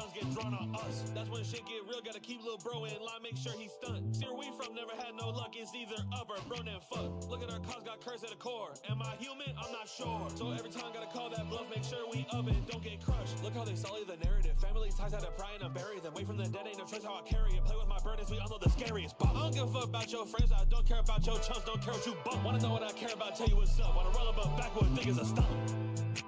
guns get drawn on us. That's when shit get real, gotta keep little bro in line, make sure he's stunned. See where we from, never had no luck, it's either up or bro then fuck. Look at our cause, got cursed at the core. Am I human? I'm not sure. So every time gotta call that bluff, make sure we up and don't get crushed. Look how they sully the narrative. Family ties had to pry and bury them. Wait from the dead, ain't no choice how I carry it. Play with my burdens, we all know the scariest. But I don't give a fuck about your friends, I don't care about your chumps, don't care what you bump. Wanna know what I care about, tell you what's up. Wanna roll up a backwood, think it's a stump.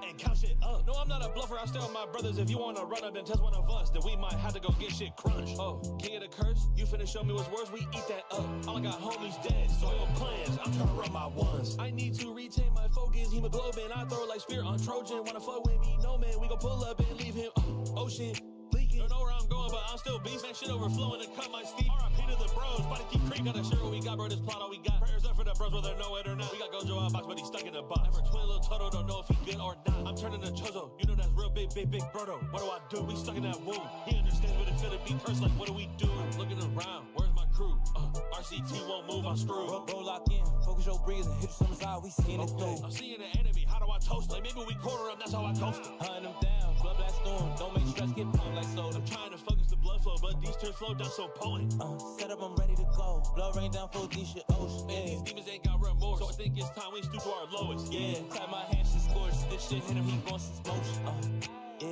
And count shit up. No, I'm not a bluffer, I stay with my brothers. If you wanna run up and test one of us, then we might have to go get shit crunched. Oh, king of the curse? You finna show me what's worse, we eat that up. All I got homies dead, soil plans, I'm trying to run my ones. I need to retain my focus, hemoglobin, I throw like spear on Trojan. Wanna fuck with me? No man, we gon' pull up and leave him ocean leaking. Don't know where I'm going, but I'm still beast. That shit overflowing to cut my steep. RIP to the bros, body keep creep. Gotta share what we got, bro, this plot all we got. Prayers up for the bros, whether know it or not. We got Gojo out box, but he's stuck in the box. Never twin little Toto, don't know if he good or not. I'm turning to Chozo, you know that's real big brodo. What do I do? We stuck in that womb. He understands what it feel to be cursed, like what do we do? I'm looking around, where's my crew? RCT won't move, I'm screwed. Roll lock in, focus your breathing, hit the summer's eye, we seeing it through. I'm seeing the enemy, how do I toast? Like maybe we corner them, that's how I toast them. Hunt them down, blood blast storm, don't make stress get pumped like soda. I'm trying to focus the blood flow, but these tears flow down so potent. Set up, I'm ready to go. Blood rain down full these shit ocean. Man, these demons ain't got remorse, so I think it's time we stoop to our lowest. Yeah, clap my hands, she scorched. This shit hit him, he gon' see motion.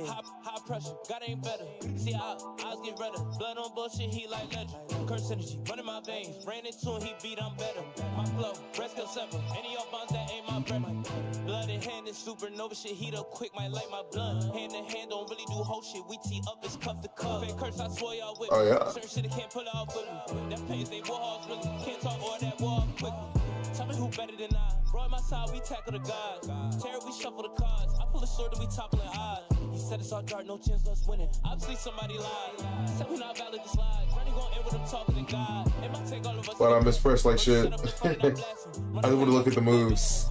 High pressure, God ain't better. See how eyes get redder. Blood on bullshit, he like legend. Curse energy, running my veins. Ran into him, he beat, I'm better. My flow, breast kill sever. Any of bonds that ain't my bread. Blood in hand is supernova shit. Heat up quick, might light my blood. Hand in hand, don't really do whole shit. We tee up, it's cuff to cuff. Fake curse, I swear y'all with me. Oh, yeah. Certain shit, I can't pull out with me. That pains, they war hogs really. Can't talk or that war quickly. Tell me who better than I. Bro, on my side, we tackle the gods. Terror, we shuffle the cards. I pull a sword, and we toppling odds. He said it's all dark, no chance us winning. Obviously somebody lied. Said we not valid the slide. Running gon' end with him talking to God. It might take all of us. But I mispressed like shit. I just want to look at the moves.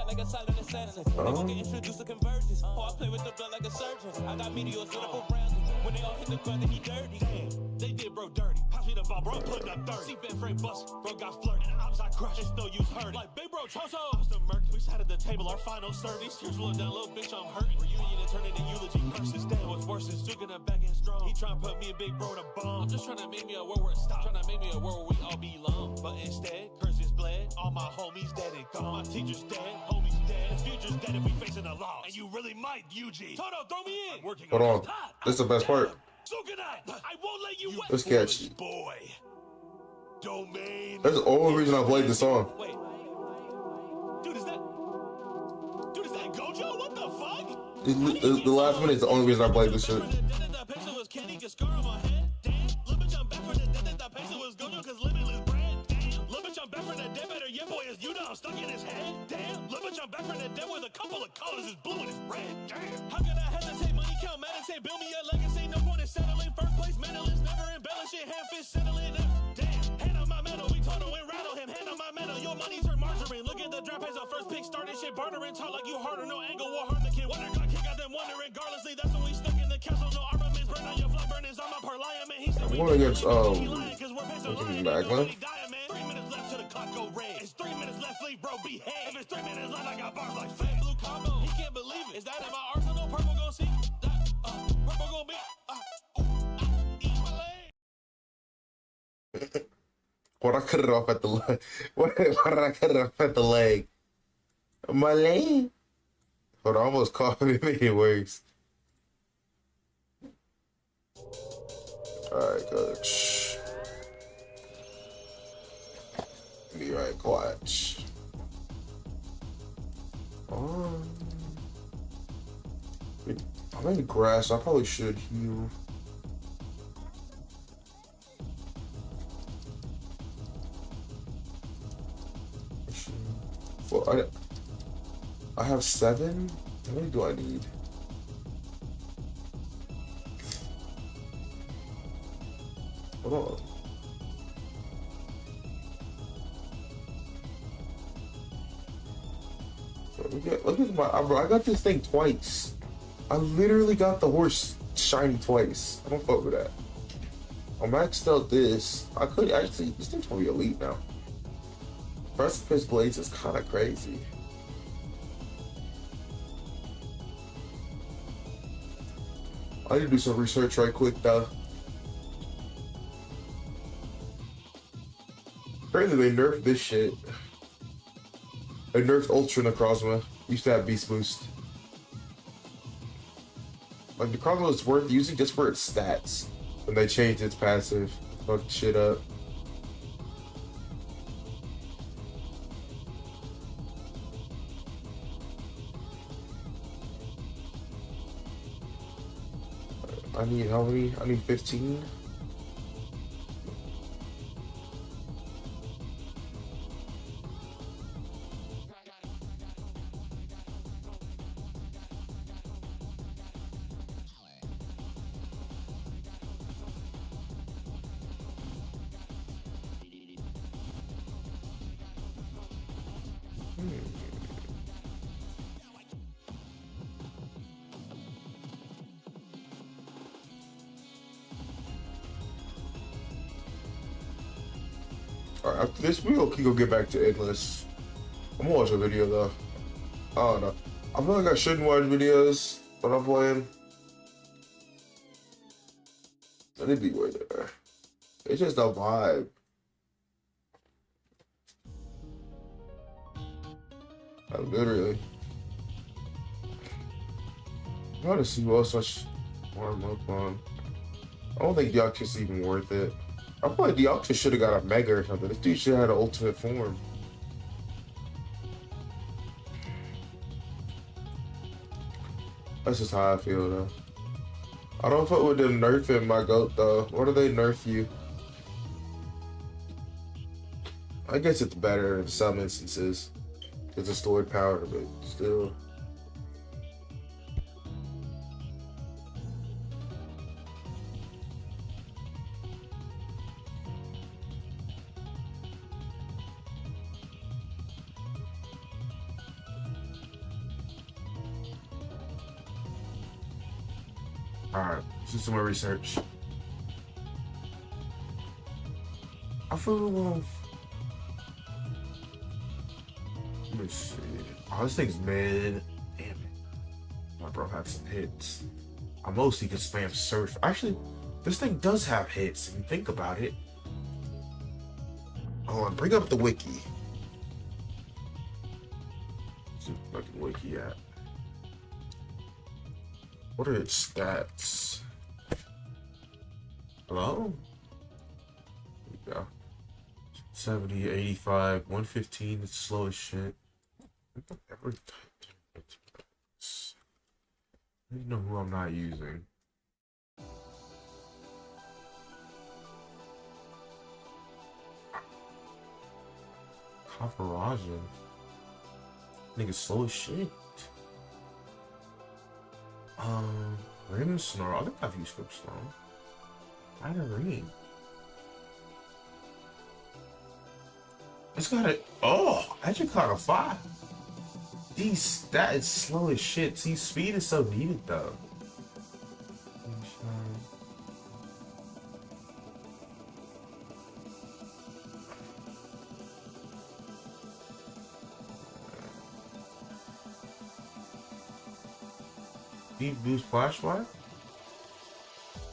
Like a silent assassin. They gon' get introduced to conversions. Oh, I play with the blood like a surgeon. I got meteors lit up around him. When they all hit the ground, then he dirty. Damn, they did bro dirty. Pass me the ball, bro, I'm putting up 30. Seatbelt frame bust, bro got flirted. And the ops I crushed, it's no use hurting. Like big bro, Choso. I was the murked. We sat at the table, our final serve. These tears rolling down, little bitch, I'm hurting. Reunion and turning into eulogy. Curses dead, what's worse is Duke in the back and strong. He trying to put me and big bro in a bomb. I'm just trying to make me a world where it stops. Trying to make me a world where we all belong. But instead, curses bled. All my homies dead and gone. My teacher's dead, homies dead. The future's dead if we facing a loss. And you really might, UG. Toto, throw me in. Hold on. This is the best part. I won't let you Let's catch. Boy. Domain. That's the only reason I played this song. Wait. Dude, is that Gojo? What the fuck? The last minute is the only reason I played this shit. Stuck in his head, damn. Little bitch, I'm back from the dead with a couple of colors is blue and it's red, damn. How could I hesitate? Money count, meditate, build me a legacy. No point in settling. First place, mentalist, never embellish it. Hand fish settling up, damn. Hand on my medal, we told him and rattle him. Hand on my medal, your money turn margarine. Look at the draft page, our first pick started shit bartering. Talk like you harder, no angle, war harm the kid. Wonder God kick out them wondering. Regardlessly, that's when we stuck in the castle. No armaments, burn on your flag, burn his arm up per lion, man. He's still going against Bagman. 3 minutes left till the clock go red. It's 3 minutes left, leave bro behead. If it's 3 minutes left, I got bars like fat blue combo. He can't believe it. Is that in my arsenal? Purple gon' see that. Purple gon' be. Eat my leg. Why'd I cut it off at the leg? Why did I cut it off at the leg? My leg? But I almost caught me, make it worse. Alright, good. Shh. Be right quiet. I'm in grass. I probably should heal. Well, I have 7. How many do I need? Hold on. Look at my, bro, I got this thing twice. I literally got the horse shiny twice. I don't fuck with that. I maxed out this. I could actually, this thing's probably elite now. Precipice Blades is kind of crazy. I need to do some research right quick though. Apparently they nerfed this shit. They nerfed Ultra Necrozma. Used to have Beast Boost. Like, Necrozma is worth using just for its stats. When they changed its passive. Fucked shit up. I need how many? I need 15. Alright, after this, we'll go get back to Endless. I'm gonna watch a video though. I don't know. I feel like I shouldn't watch videos when I'm playing. Let it be way there. It's just a vibe. Like, literally. I'm trying to see what else I should warm up on. I don't think Deoxys is even worth it. I feel like Deoxys should have got a Mega or something. This dude should have had an ultimate form. That's just how I feel though. I don't fuck with them nerfing my goat though. What do they nerf you? I guess it's better in some instances. It's a stored power, but still. Alright, let's do some more research. I feel let me see. Oh, this thing's mid. Damn it. My bro had some hits. I mostly can spam surf. Actually, this thing does have hits if you think about it. Hold on, bring up the wiki. Where's the fucking wiki at? What are its stats? Hello? There we go. 70, 85, 115, it's slow as shit. I don't know who I'm not using. Kafaraja. Nigga slow as shit. Rim Snarl. I think I've used Rim Snarl. I had a ring. It's got a Educata 5. That is slow as shit. See, speed is so needed though. Speed boost flashlight?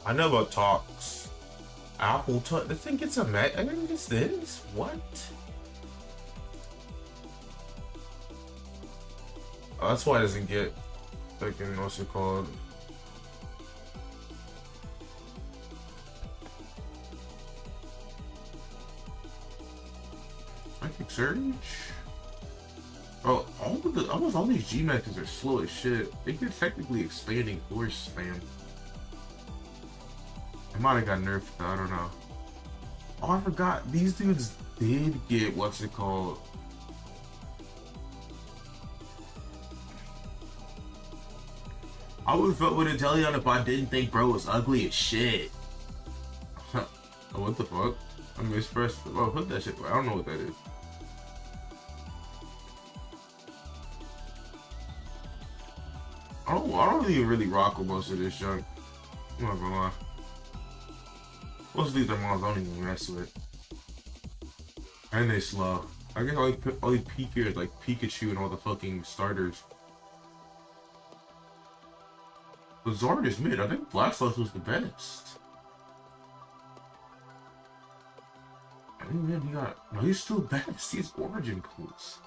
I know about talks. Apple talk. The thing gets a I mean, it's this. What? Oh, that's why it doesn't get fucking what's it called? Psychic Surge? Bro, almost all these G-Maxes are slow as shit. They could technically expanding force spam. I might have got nerfed though, I don't know. Oh, I forgot. These dudes did get what's it called? I would vote with Inteleon if I didn't think bro was ugly as shit. What the fuck? I mispressed. Oh, put that shit. I don't know what that is. I don't even really rock with most of this junk. I'm not gonna lie. Most of these are mons I don't even mess with. And they slow. I guess all these Pikers like Pikachu and all the fucking starters. Blizzard is mid. I think Blastoise was the best. I think then he got. No, he's still best. He's Origin Pulse.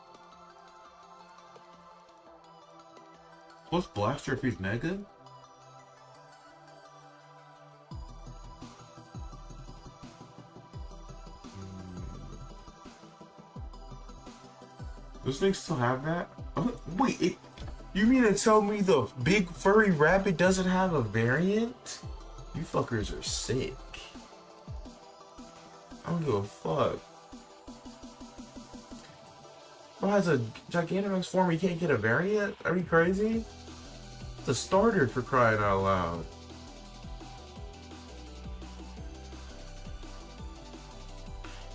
Plus Blaster if he's Mega? Those things still have that? Oh, wait, you mean to tell me the big furry rabbit doesn't have a variant? You fuckers are sick. I don't give a fuck. Bro has a Gigantamax form, he can't get a variant? Are you crazy? It's a starter for crying out loud.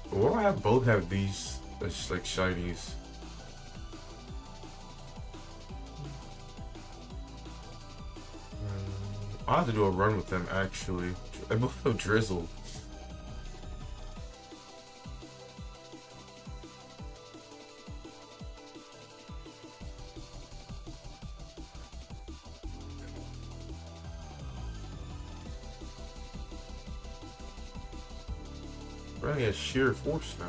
Why do I have both have these as like shinies? I'll have to do a run with them actually. I both have Drizzle. Running at sheer force now.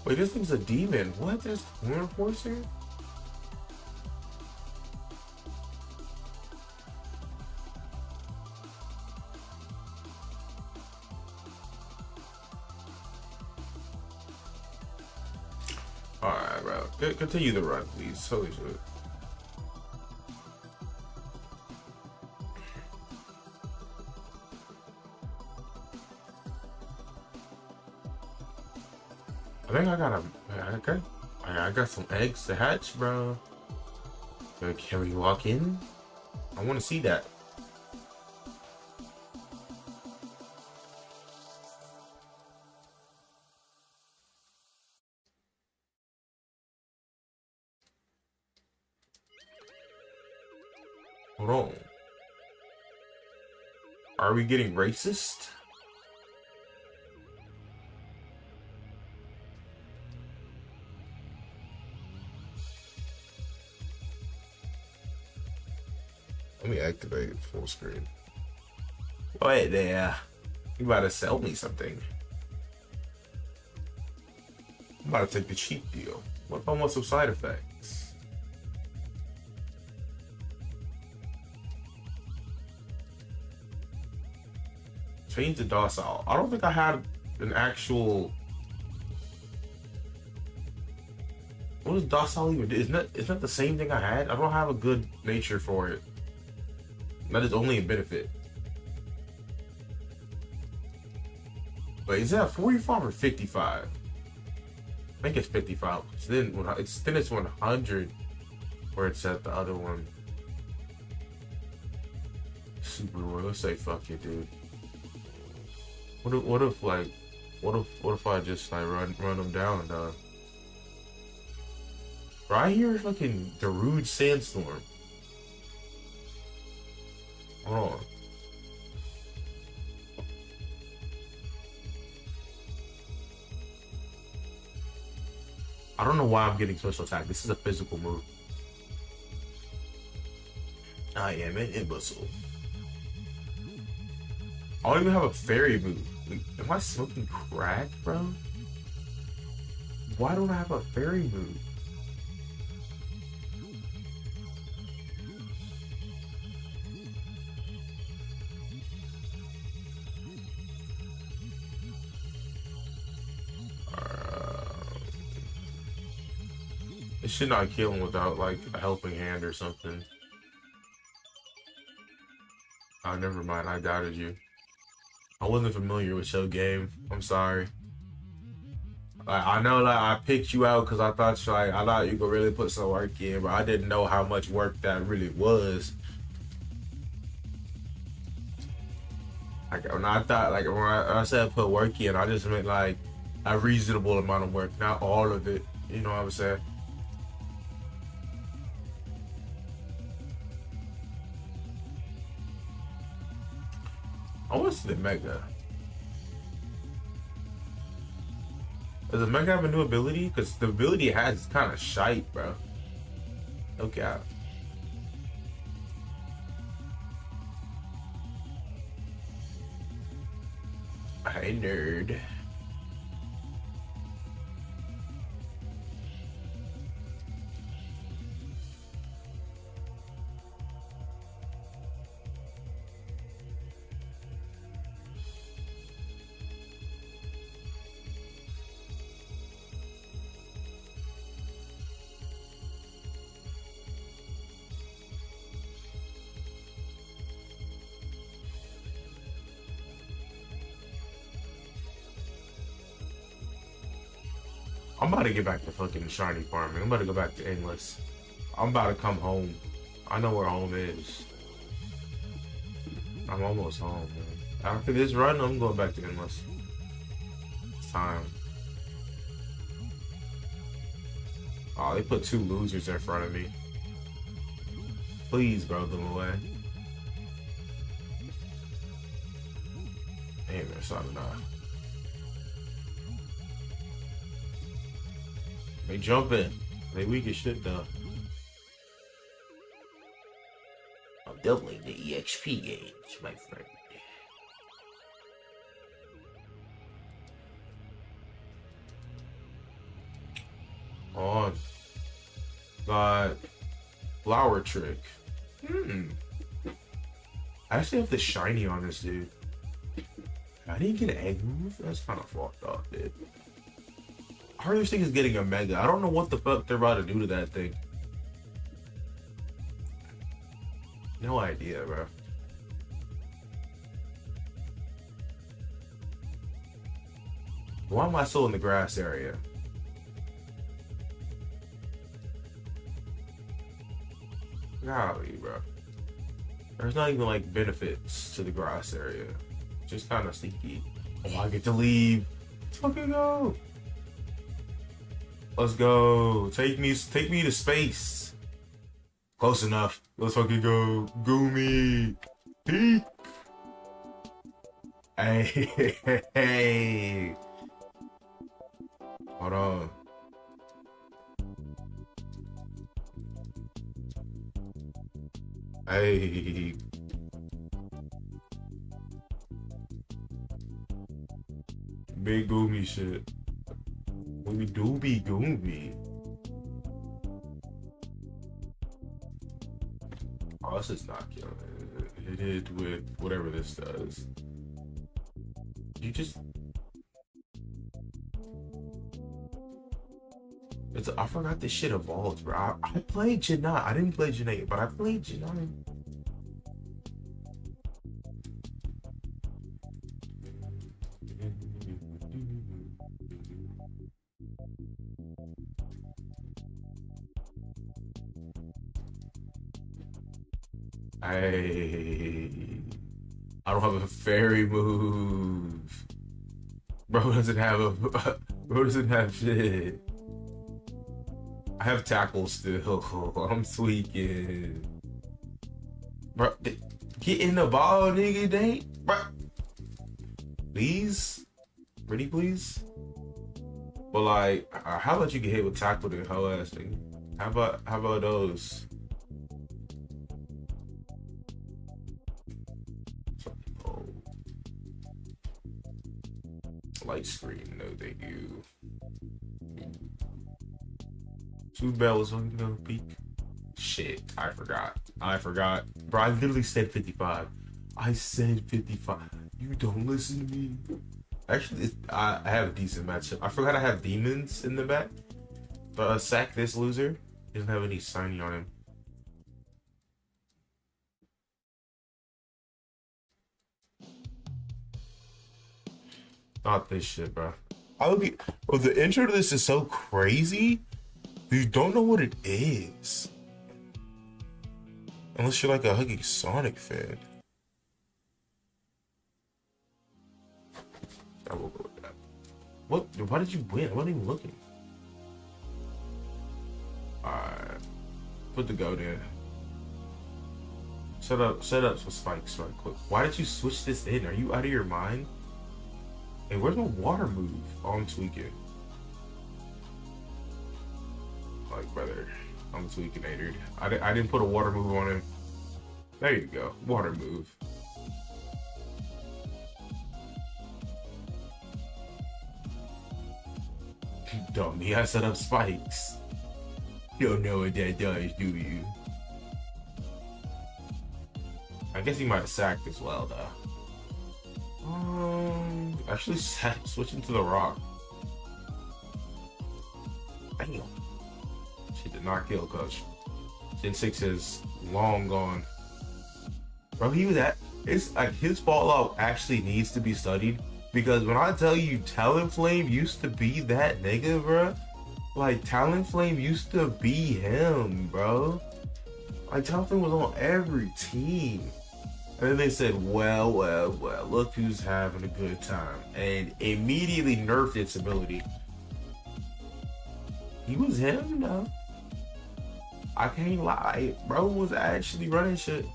Wait, this thing's a demon. What? There's Horn Force here? Alright, bro. Continue the run, please. Holy shit. I think I got okay. I got some eggs to hatch, bro. Can we walk in? I want to see that. Hold on. Are we getting racist? Let me activate full screen. Wait there. You about to sell me something. I'm about to take the cheap deal. What if I want some side effects? Change the docile. I don't think I had an actual... What does docile even do? Isn't that the same thing I had? I don't have a good nature for it. That is only a benefit. Wait, is that 45 or 55? I think it's 55. So then it's 100 where it's at the other one. Super Roy, let's say fuck it, dude. What if I just like run them down, dog? Right here, fucking Darude Sandstorm. Hold on. I don't know why I'm getting special attack. This is a physical move. I am an imbecile. I don't even have a fairy move. Wait, am I smoking crack, bro? Why don't I have a fairy move? It should not kill him without like a helping hand or something. Oh, never mind. I doubted you. I wasn't familiar with your game. I'm sorry. I know that I picked you out because I thought you could really put some work in, but I didn't know how much work that really was. Like when I said put work in, I just meant like a reasonable amount of work, not all of it. You know what I'm saying? I want to see the Mega. Does the mech have a new ability? Because the ability it has is kind of shite, bro. No cap. Hey, nerd. I'm about to get back to fucking shiny farming. I'm about to go back to endless. I'm about to come home. I know where home is. I'm almost home, man. After this run, I'm going back to endless. It's time. Oh, they put 2 losers in front of me. Please, bro, them away. Damn, that's not enough. They jump in. They weak as shit though. I'm doubling the EXP gauge, my friend. On. Got flower trick. I actually have the shiny on this dude. I didn't get an egg move? That's kind of fucked up, dude. I heard this thing is getting a mega. I don't know what the fuck they're about to do to that thing. No idea, bro. Why am I still in the grass area? Golly, bro. There's not even like benefits to the grass area. Just kind of sneaky. Oh, I get to leave. Let's fucking go. Let's go. Take me to space. Close enough. Let's fucking go. Goomy. Peek. Hey, hey. Hold on. Hey. Big Goomy shit. We do be Goomy. Oh, this is not killing it. It did with whatever this does. You just... I forgot this shit evolved, bro. I played Gen 9. I didn't play Gen 8, but I played Gen 9. Hey, I don't have a fairy move. Bro doesn't have shit. I have tackle still. I'm tweaking. Bro, get in the ball, nigga, dang. Bro. Please? Pretty please? But like, how about you get hit with tackle the whole ass thing? How about those? Oh. Light screen, no thank you. Two bells on the peak. Shit, I forgot. Bro, I literally said 55. I said 55. You don't listen to me. Actually, I have a decent matchup. I forgot I have demons in the back. But sack this loser. He doesn't have any shiny on him. Not this shit, bro. Bro, the intro to this is so crazy. You don't know what it is. Unless you're like a Huggy Sonic fan. I will go with that. What? Why did you win? I wasn't even looking. Alright. Put the goat in. Set up some spikes right quick. Why did you switch this in? Are you out of your mind? Hey, where's my water move? Oh, I'm tweaking. like, brother, I'm tweaking, I didn't put a water move on him. There you go, water move. Dummy, I set up spikes. You don't know what that does, do you? I guess he might have sacked as well, though. Actually, switching to the rock. Damn. She did not kill Coach. Gen 6 is long gone. Bro, it's like his fallout actually needs to be studied. Because when I tell you Talonflame used to be that nigga, bro. Like, Talonflame used to be him, bro. Like, Talonflame was on every team. And then they said, well, look who's having a good time. And immediately nerfed its ability. He was him, though. I can't lie. Bro was actually running shit.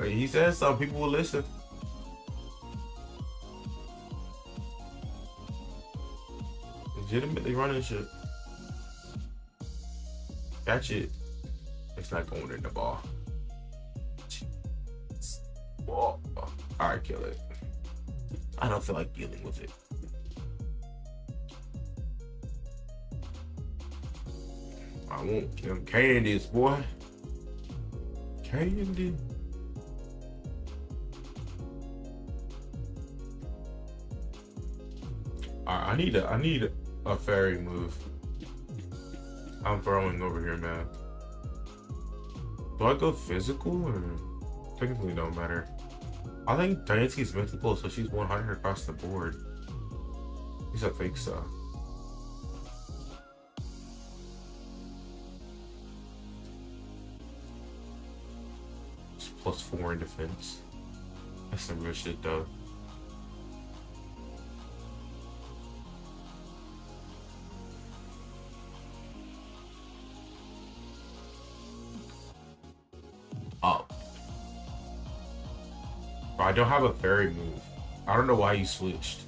He said some people will listen. Legitimately running shit. Catch it. It's not going in the ball. Whoa. Alright, kill it. I don't feel like dealing with it. I want them candies, boy. Candy. Alright, I need a fairy move. I'm throwing over here, man. Do I go physical or technically don't matter? I think Diance's mythical, so she's 100 across the board. At least I think so. It's +4 in defense. That's some good shit though. Up. Bro, I don't have a fairy move. I don't know why you switched.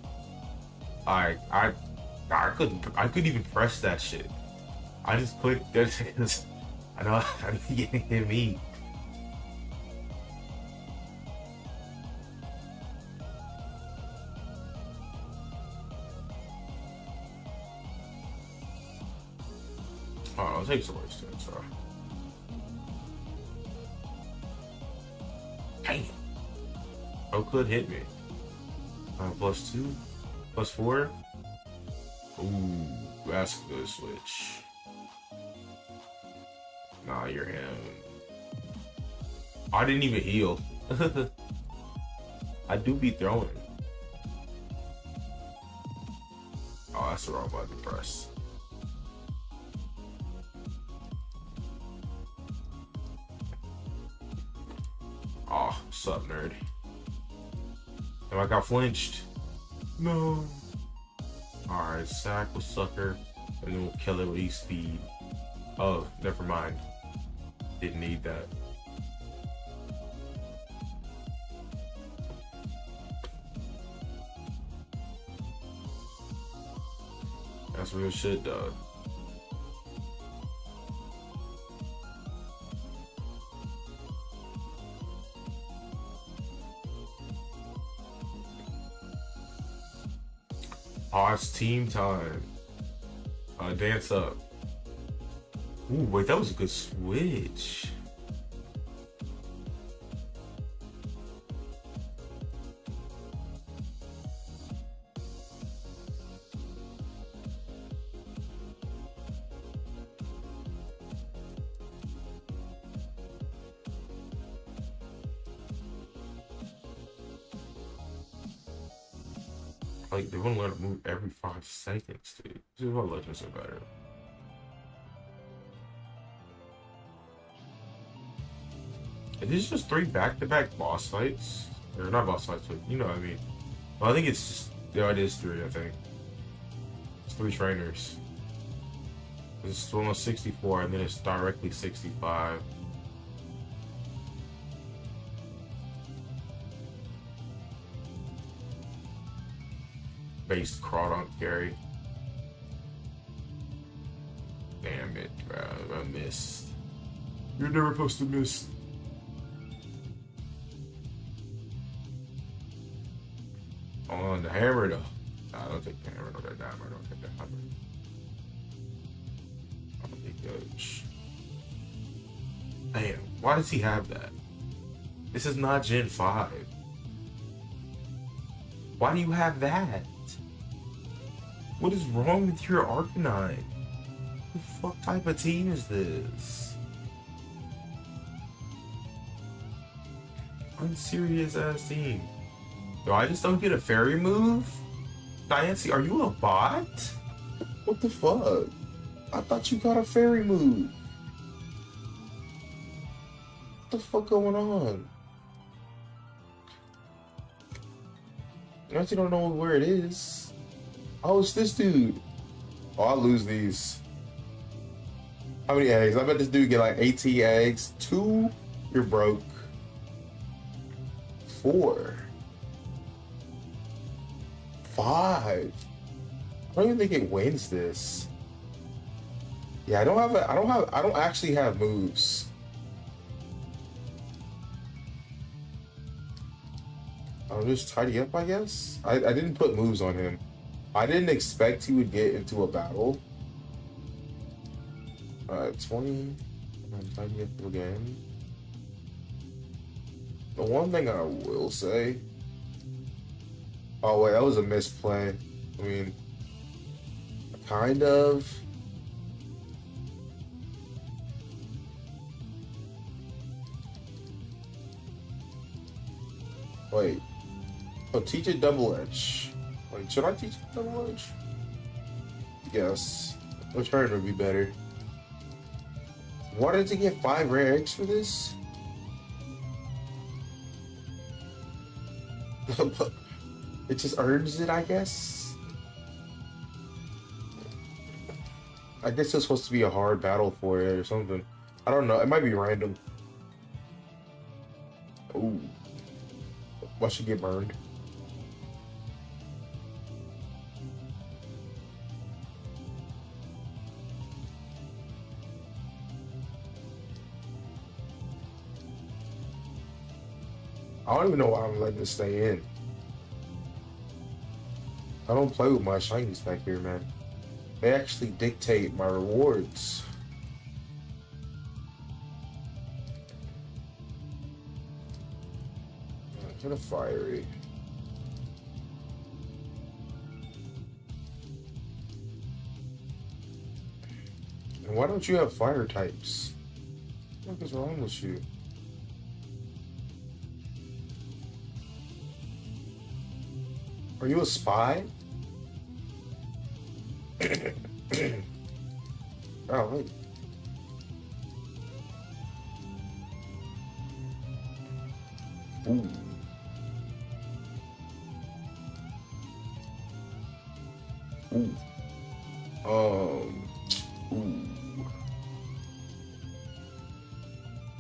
I couldn't even press that shit. I just clicked that because I know I didn't get hit me. Oh, I'll take some words to it, sorry. Damn. Oh, could hit me. +2, +4. Ooh, that's a good switch. Nah, you're him. I didn't even heal. I do be throwing. Oh, that's the wrong button to press. Oh, what's up, nerd? And I got flinched. No. Alright, sack with sucker, and then we'll kill it with E-speed. Oh, never mind. Didn't need that. That's real shit, dog. Oh, it's team time. Dance up. Ooh, wait, that was a good switch. Like, they want to learn to move every 5 seconds, dude. This is why Legends are better. Is this just 3 back-to-back boss fights? Or not boss fights, but you know what I mean. Well, I think it's just, yeah, it is 3, I think. It's 3 trainers. It's almost 64, and then it's directly 65. based crawdon carry. Damn it, bro. I missed. You're never supposed to miss. On the hammer, though. Nah, I don't take the hammer. No, that diamond. I don't take that hammer. I don't take those. Damn, why does he have that? This is not Gen 5. Why do you have that? What is wrong with your Arcanine? What the fuck type of team is this? Unserious ass team. Yo, I just don't get a fairy move? Diancie, are you a bot? What the fuck? I thought you got a fairy move. What the fuck going on? Nancy don't know where it is. Oh, it's this dude. Oh, I'll lose these. How many eggs? I bet this dude get like 18 eggs. 2, you're broke. 4. 5. I don't even think it wins this. Yeah, I don't actually have moves. I'll just tidy up, I guess. I didn't put moves on him. I didn't expect he would get into a battle. 20. I'm tidy up again. The one thing I will say. Oh wait, that was a misplay. I mean, kind of. Wait. Oh, teach it double edge. Wait, should I teach it double edge? Yes. Return would be better. Why did it get 5 rare eggs for this? It just earns it, I guess. I guess it's supposed to be a hard battle for it or something. I don't know. It might be random. Ooh. Why should get burned? I don't even know why I'm letting this stay in. I don't play with my shinies back here, man. They actually dictate my rewards. Get a fiery. And why don't you have fire types? What is wrong with you? Are you a spy? Oh, wait. Ooh. Ooh. Ooh.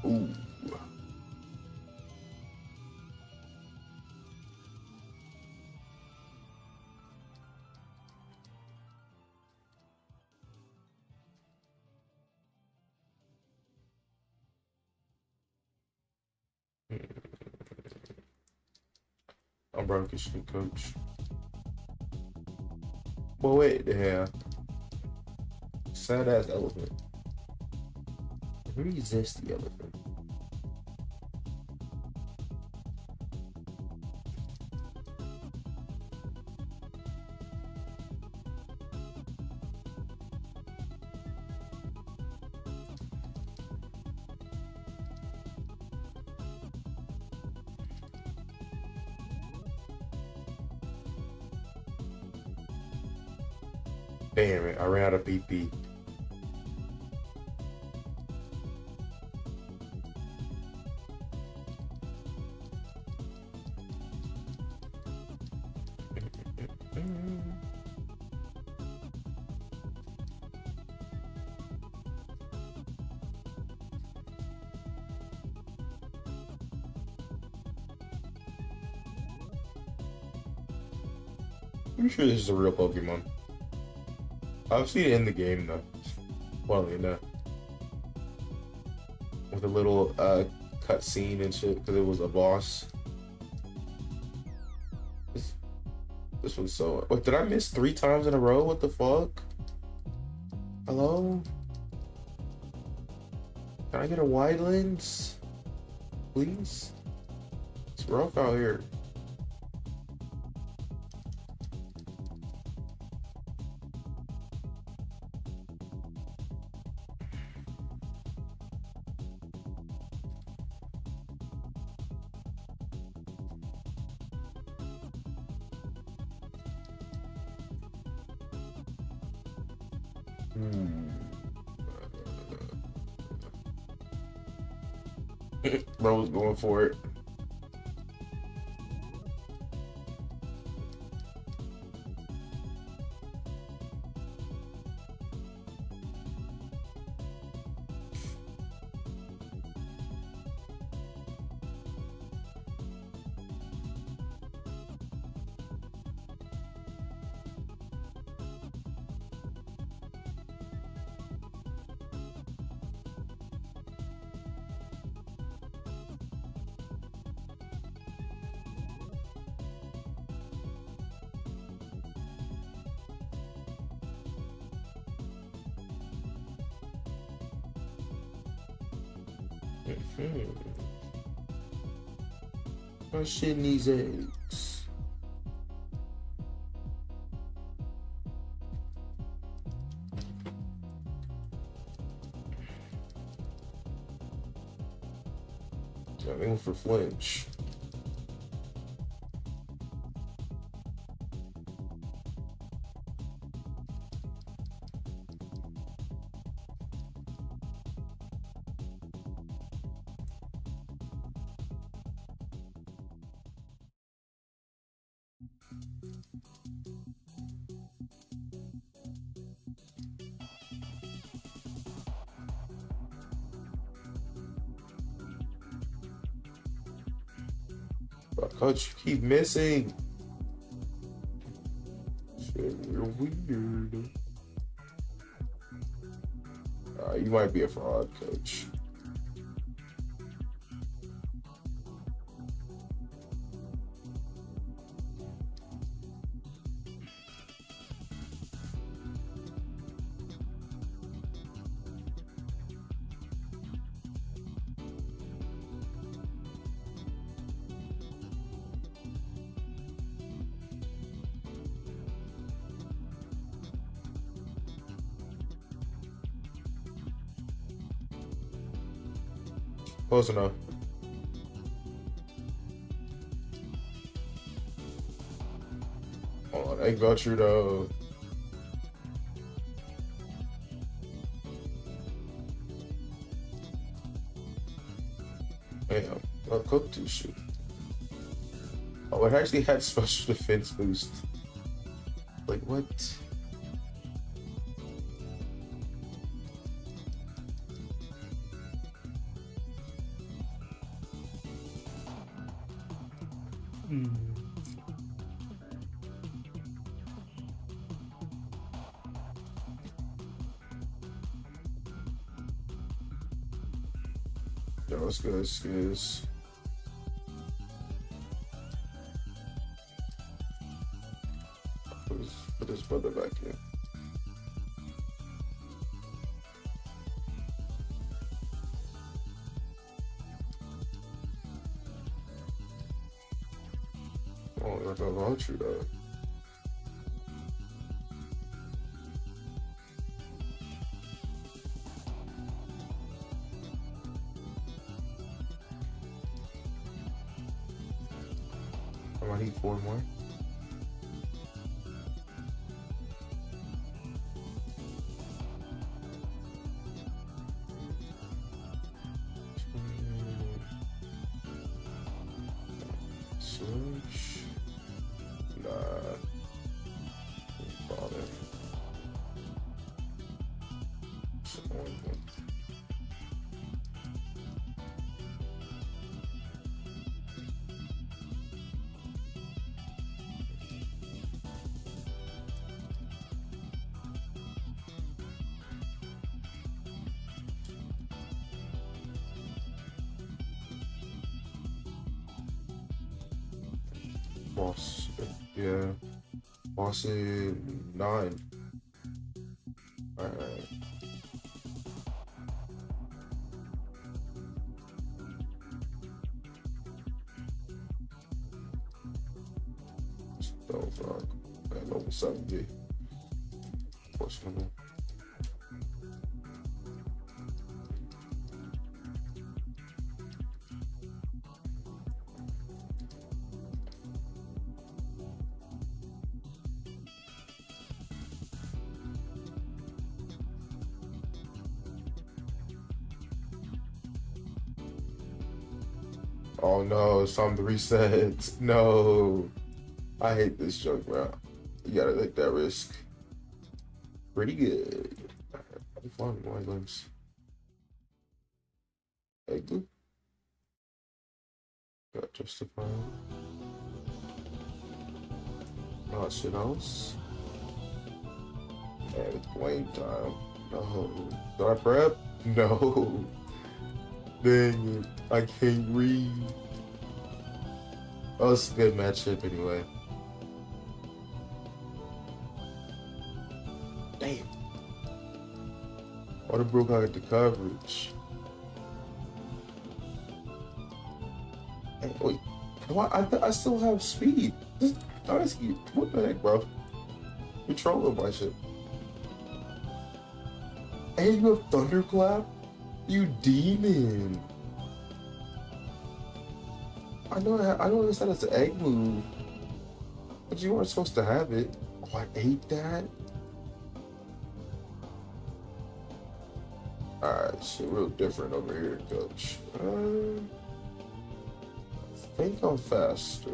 Ooh. I'm broke as shit, coach. Well, wait, yeah. Sad ass elephant. Resist the elephant. Damn it, I ran out of BP. pretty sure this is a real Pokemon. I've seen it in the game though. Well, with a little cutscene and shit because it was a boss. This one's so. Wait, did I miss 3 times in a row? What the fuck? Hello? Can I get a wide lens? Please? It's rough out here. Bro was going for it. I'm shitting these eggs. I'm in for flinch. Coach, you keep missing. Shit, you're weird. You might be a fraud, Coach. Close enough. Oh, egg voucher though. Damn, I'll cook too shoot. Oh, it actually had special defense boost. Like what? Yo, let's go, let's put this brother back in. Oh, like a voucher though. I need 4 more. Switch. Nah. Don't bother. Boss. Yeah. Boston 9. Alright. Fuck. At level 70. What's coming? Oh no, it's time to reset. No. I hate this joke, bro. You gotta take that risk. Pretty good. I'll be fine with my glimpse. Egg glue? Got justified. Not shit else. And it's blame time. No. Did I prep? No. Dang it. I can't read. Oh, it's a good matchup anyway. Damn. Why the broke out the coverage? Hey, wait. Why? I still have speed. What the heck, bro? You're trolling my shit. And you have Thunderclap? You demon. I know this as an egg move. But you weren't supposed to have it. Oh, I ate that? Alright, shit real different over here, coach. I think I'm faster.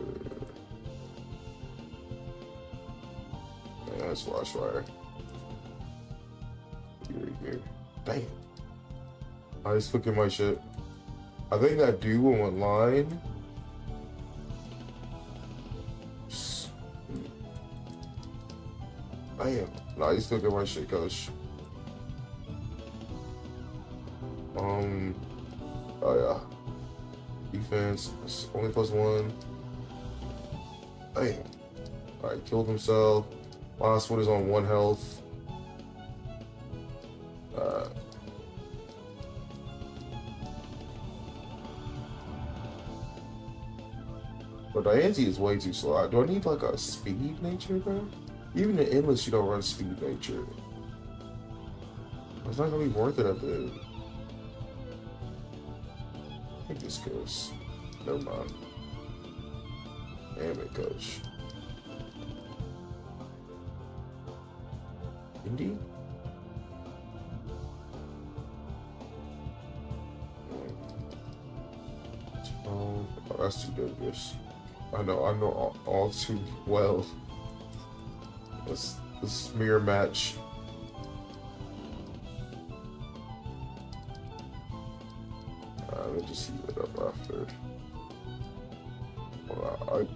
Yeah, that's Wash Fire. Here. Damn. I just cooking my shit. I think that dude went line. Damn. Nah, he's cooking my shit, coach. Oh yeah. Defense, it's only +1. Damn. Alright, killed himself. Last one is on 1 health. But Diancie is way too slow. Do I need like a speed nature, bro? Even in Endless, you don't run speed nature. It's not gonna be worth it at the end. I think this goes. Never mind. Damn it, coach. Indy? Oh, that's too good, yes. I know all too well. This mirror match. Let me just heat it up after. Oh.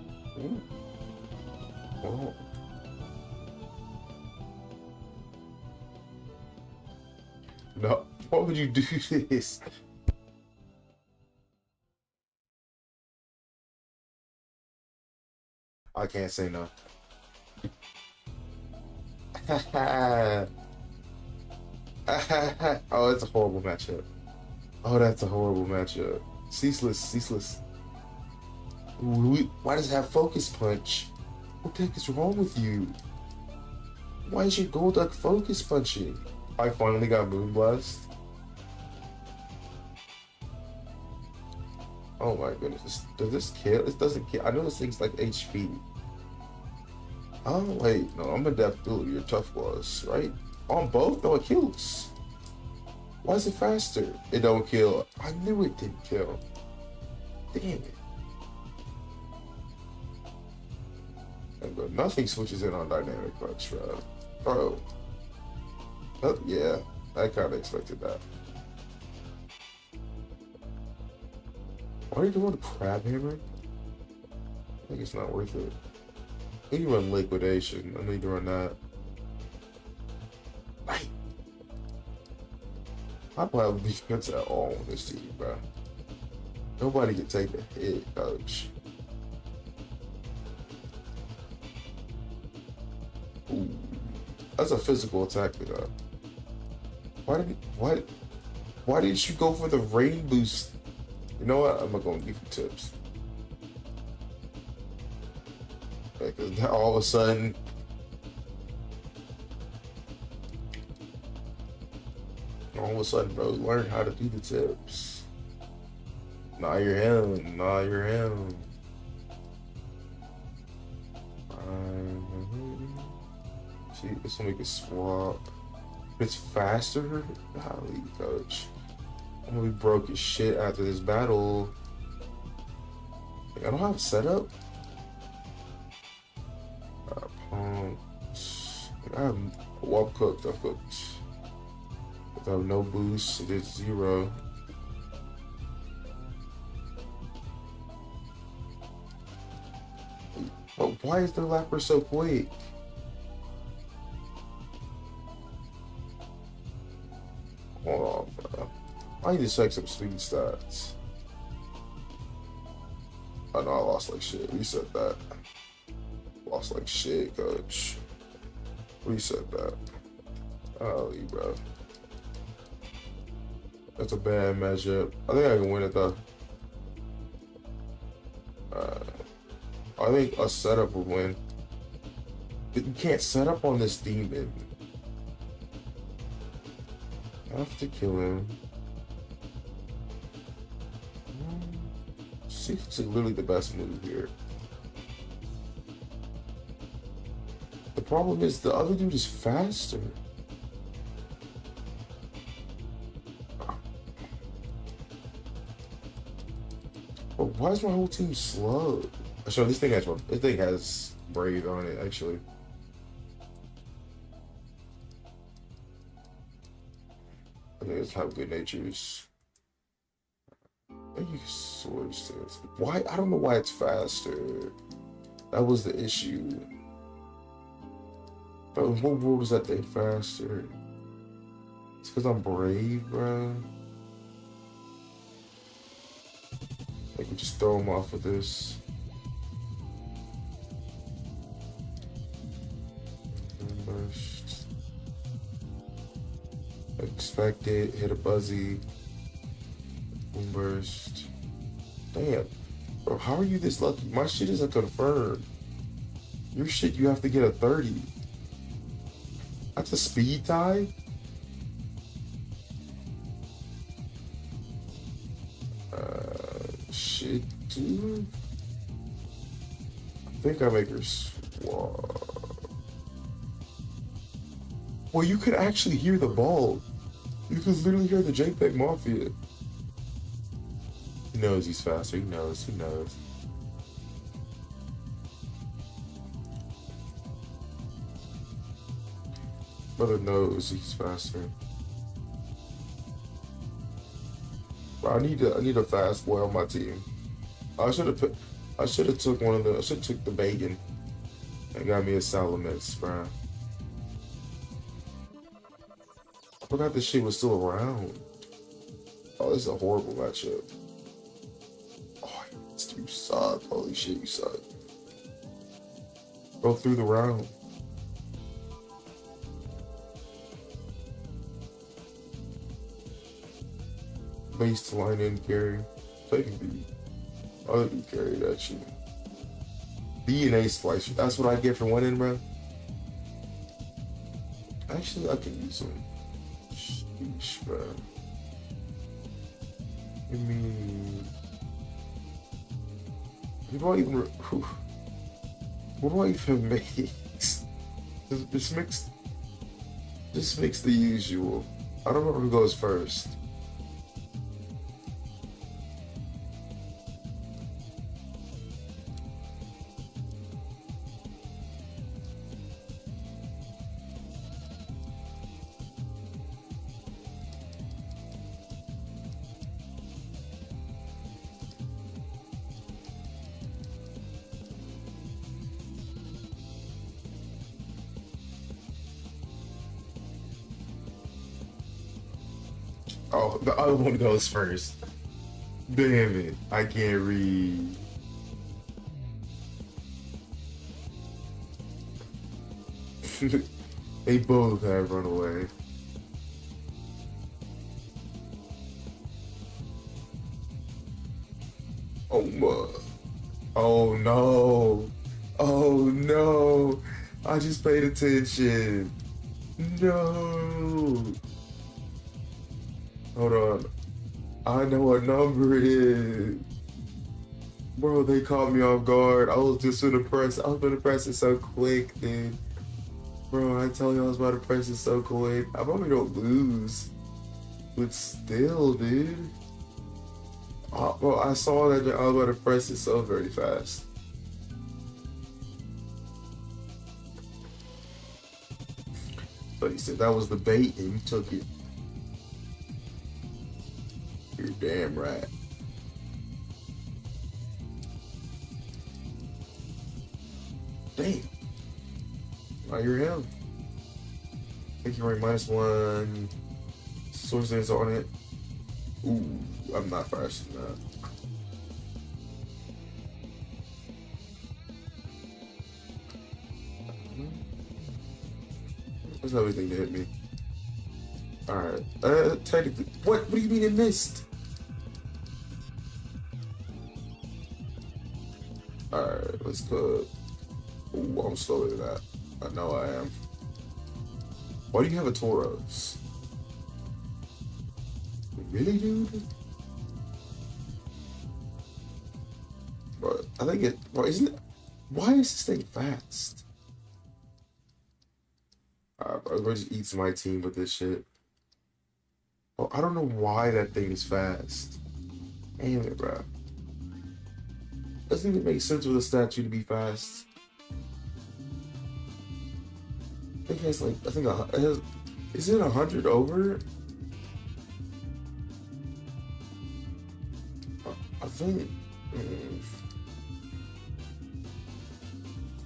No, why would you do this? I can't say no. Oh, it's a horrible matchup. Oh, that's a horrible matchup. Ceaseless. Why does it have Focus Punch? What the heck is wrong with you? Why is your Golduck Focus Punching? I finally got Moonblast. Oh my goodness. Does this kill? This doesn't kill. I know this thing's like HP. Oh, wait. No, I'm a Death Duel. Your Tough Claws, right? On both? No, it kills. Why is it faster? It don't kill. I knew it didn't kill. Damn it. And nothing switches in on Dynamic Punch, bro. Bro. Oh, yeah. I kind of expected that. Why are you doing Crab Hammer? I think it's not worth it. I need to run Liquidation. I need to run that. Right. I don't have defense at all on this team, bro. Nobody can take the hit, coach. That's a physical attack, though. Why didn't you go for the rain boost? You know what? I'm not gonna give you tips. Because all of a sudden, bro, learn how to do the tips. Nah, you're him. Nah, you're him. See, this will make a swap. It's faster. Golly, coach. I'm gonna be broke as shit after this battle. Like, I don't have a setup. Like, I have I'm cooked. I'm cooked. I have no boost. It is 0. But why is their lapper so quick? Hold on, bro. I need to check some speed stats. I know I lost like shit. Reset that. Lost like shit, coach. Reset that. Golly, bro. That's a bad matchup. I think I can win it though. I think a setup would win. But you can't set up on this demon. I have to kill him. Seems like literally the best move here. The problem is the other dude is faster. But why is my whole team slow? Actually, this thing has Brave on it, actually. I think it's have good natures. Maybe sword stance. Why? I don't know why it's faster. That was the issue. But what world was that thing faster? It's because I'm brave, bro. Like, we just throw him off with this. Burst. Expect it. Hit a buzzy. Boom burst. Damn. Bro, how are you this lucky? My shit isn't confirmed. Your shit, you have to get a 30. That's a speed tie? Shit, dude. I think I make her swap. Well, you could actually hear the ball. You could literally hear the JPEG Mafia. He knows he's faster. He knows. He knows. Brother knows he's faster. But I need a fast boy on my team. I should have took the Bacon and got me a Salamence, bro. I forgot this shit was still around. Oh, this is a horrible matchup. Oh, you suck. Holy shit, you suck. Go through the round. Base to line in carry. Taking B. Other dude carry that shit. B and A splice. That's what I get for winning, bro. Actually, I can use some. Sheesh, bro. Give me. What do I even mix? Just mix the usual. I don't remember who goes first. Oh, the other one goes first. Damn it. I can't read. They both have run away. Oh my. Oh no. Oh no. I just paid attention. No. Hold on. I know what number it is. Bro, they caught me off guard. I was just gonna press. I was gonna press it so quick, dude. Bro, I told you I was about to press it so quick. I probably don't lose. But still, dude. Bro, I saw that I was about to press it so very fast. So you said that was the bait and you took it. You're damn right. Damn. Oh, you're him. Thank you, right? -1. Sources on it. Ooh, I'm not fast enough. There's everything to hit me. Alright. Technically. What do you mean it missed? Alright, let's go. Ooh, I'm slower than that. I know I am. Why do you have a Tauros? Really, dude? But I think it. Bro, isn't it? Why is this thing fast? Bro, I'm gonna just eat some my team with this shit. Oh, I don't know why that thing is fast. Damn it, bro. Doesn't it make sense for the statue to be fast? I think it has like, it has, is it 100 over? I think,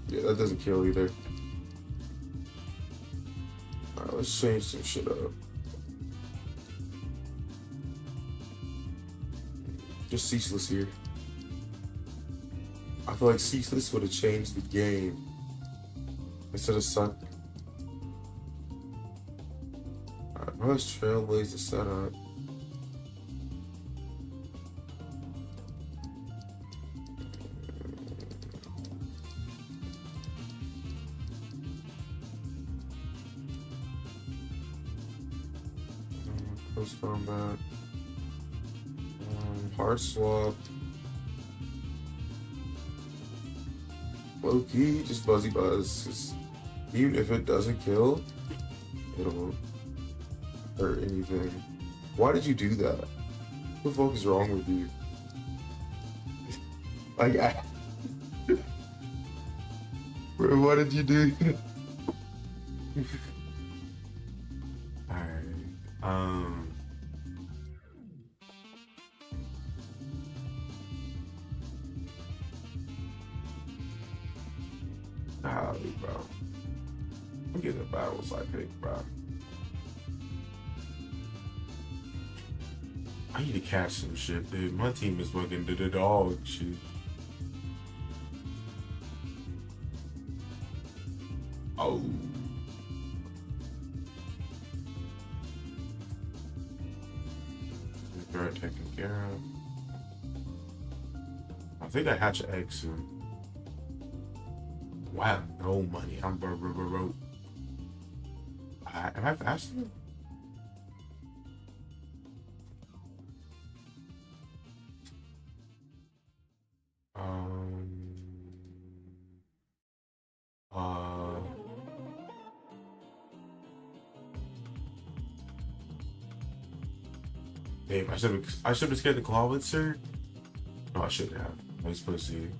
yeah, that doesn't kill either. Alright, let's change some shit up. Just Ceaseless here. I feel like Ceaseless would have changed the game instead of Suck. Alright, now let's Trailblaze the setup. Close combat. Hard swap. Low key, just Buzzy Buzz. 'Cause even if it doesn't kill, it won't hurt anything. Why did you do that? What the fuck is wrong with you? Like, bro, what did you do? Alright. Golly, bro. I'm getting the battles I pick, bro. I need to catch some shit, dude. My team is fucking the dog shit. Oh. They're taken care of. I think I hatch an egg soon. Wow, no money. I'm broke. Am I faster? Damn, I should have scared the Clawitzer. No, I shouldn't have. I was supposed to.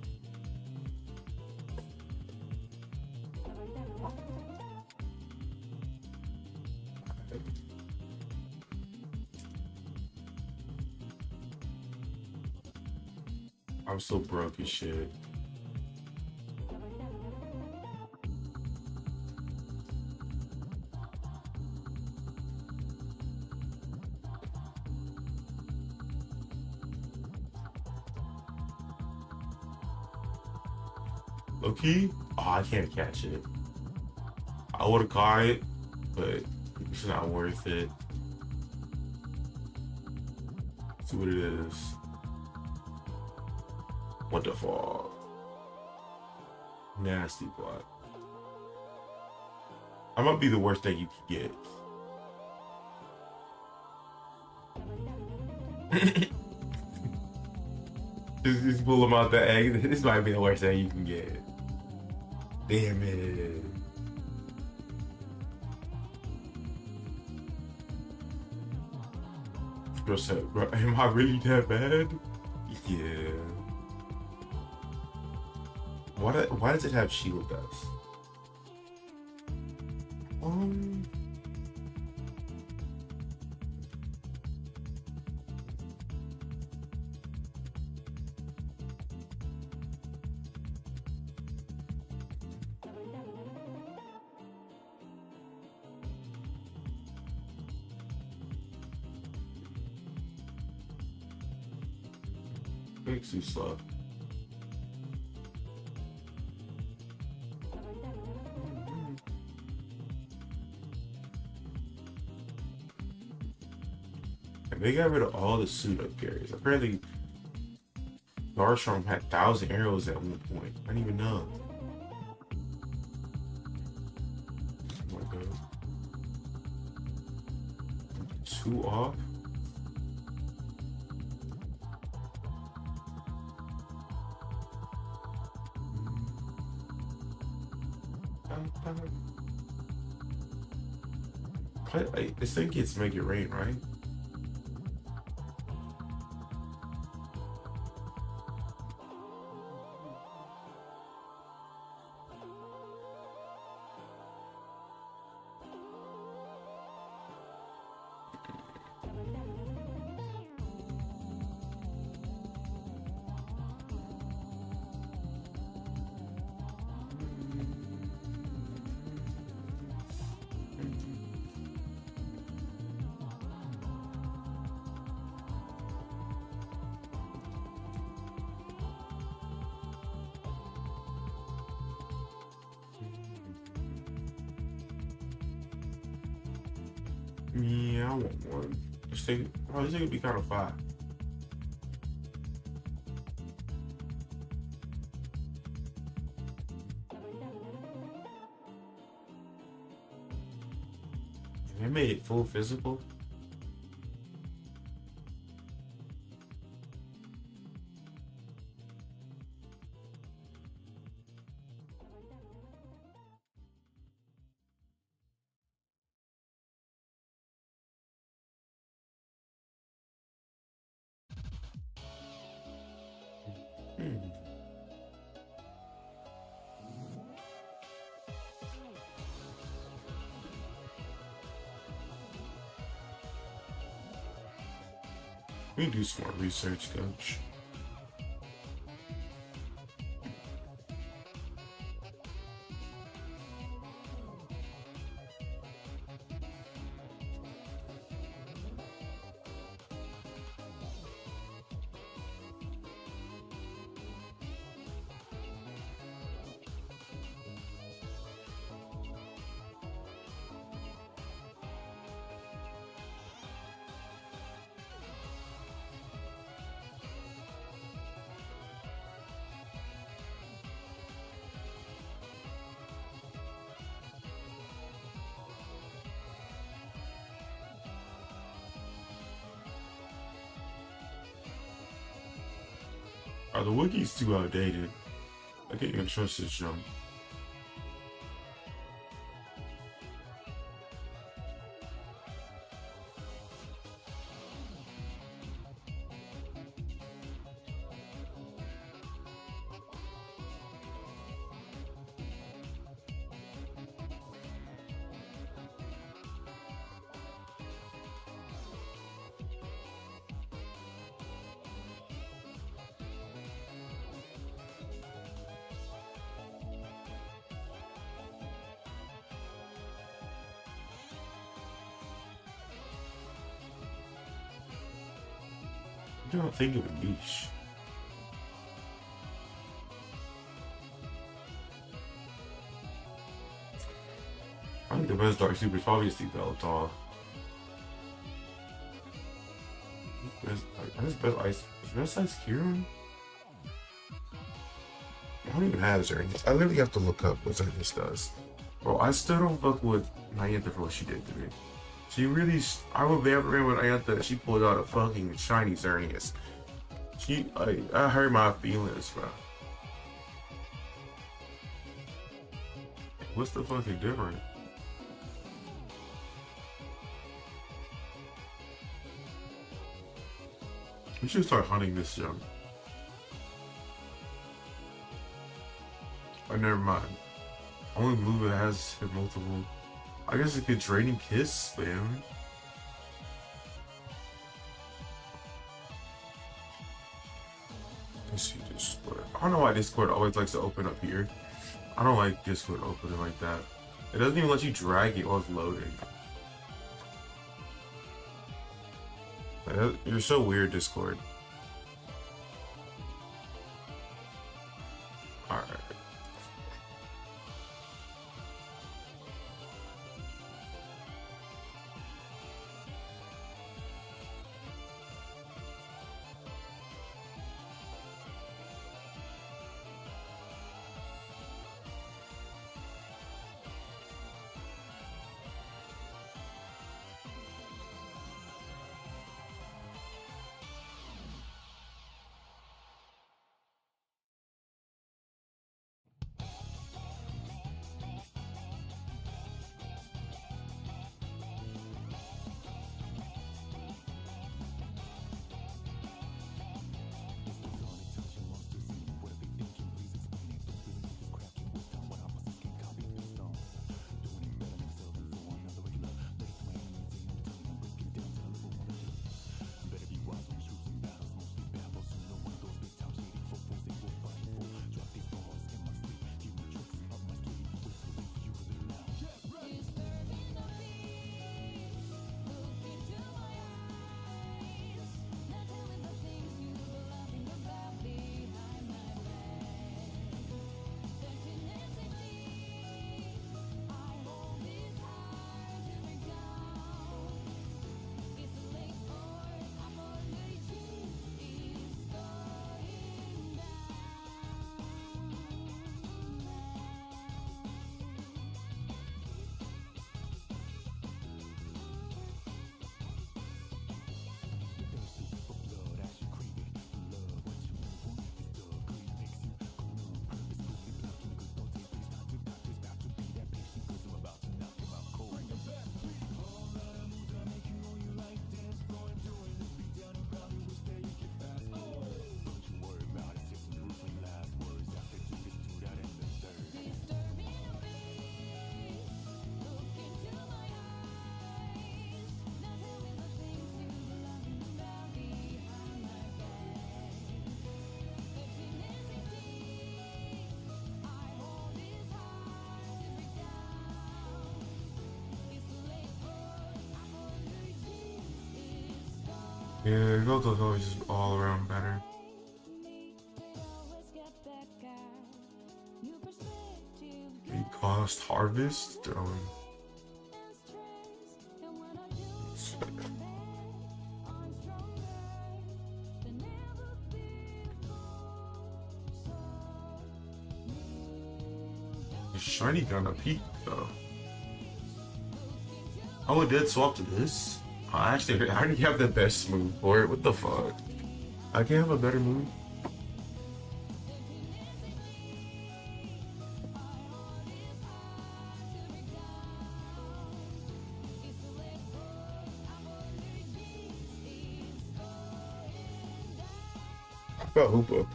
I'm so broke as shit. Low-key? Oh, I can't catch it. I would have got it, but it's not worth it. Let's see what it is. What the fuck? Nasty block. I might be the worst thing you can get. Just pull them out the egg. This might be the worst thing you can get. Damn it. Girl said, bro, am I really that bad? Yeah. Why does it have shield dust? Makes you slow. And they got rid of all the suit up carriers. Apparently, Garchomp had 1,000 arrows at one point. I didn't even know. Oh my god. 2 off? This thing gets Make It Rain, right? Yeah, I want one. This thing would be kind of fire. They made it full physical. We do some more research, coach. Are the wikis too outdated? I can't even trust this jump. I don't think of a niche. I think the best Dark Super is probably Steve Bellator. I think best Ice Kieran? I don't even have Xerneas. I literally have to look up what Xerneas does. Bro, I still don't fuck with Nyantha for what she did to me. She really, I would never remember Nyantha. She pulled out a fucking shiny Xerneas. I hurt my feelings, bro. What's the fucking difference? We should start hunting this junk. Oh, never mind. Only move that has hit multiple. I guess it could Draining Kiss spam. Let's see Discord. I don't know why Discord always likes to open up here. I don't like Discord opening like that. It doesn't even let you drag it while it's loading. You're so weird, Discord. Alright. Yeah, Goto's always just all around better. He cost Harvest? Shiny gonna peak though. Oh, it did swap to this? Oh, actually, I already have the best move for it. What the fuck? I can't have a better move. About Hoopa.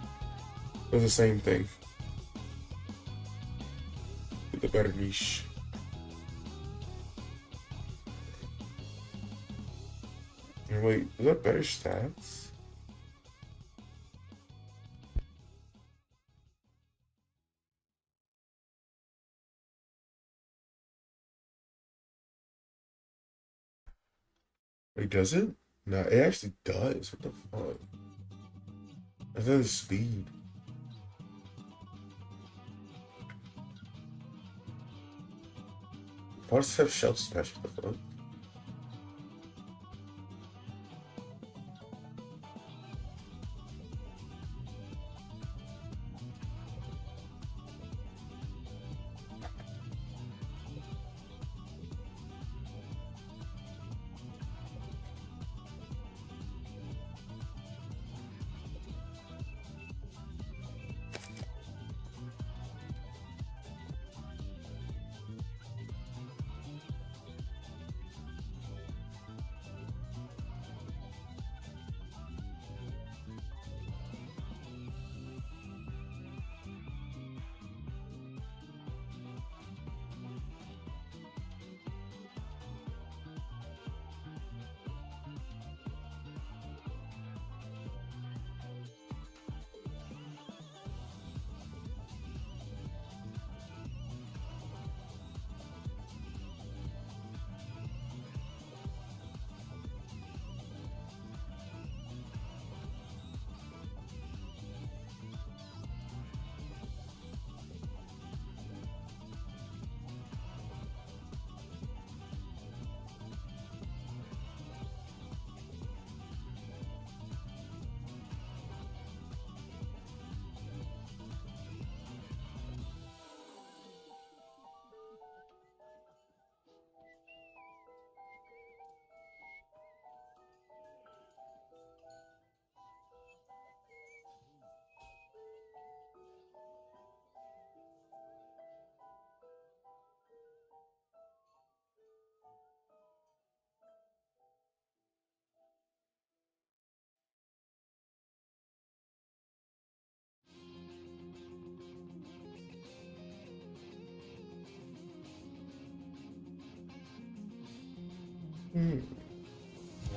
It's the same thing. With the better niche. And wait, is that better stats? Wait, does it? No, it actually does. What the fuck? I thought it's speed. Why does it have shell special? What the fuck?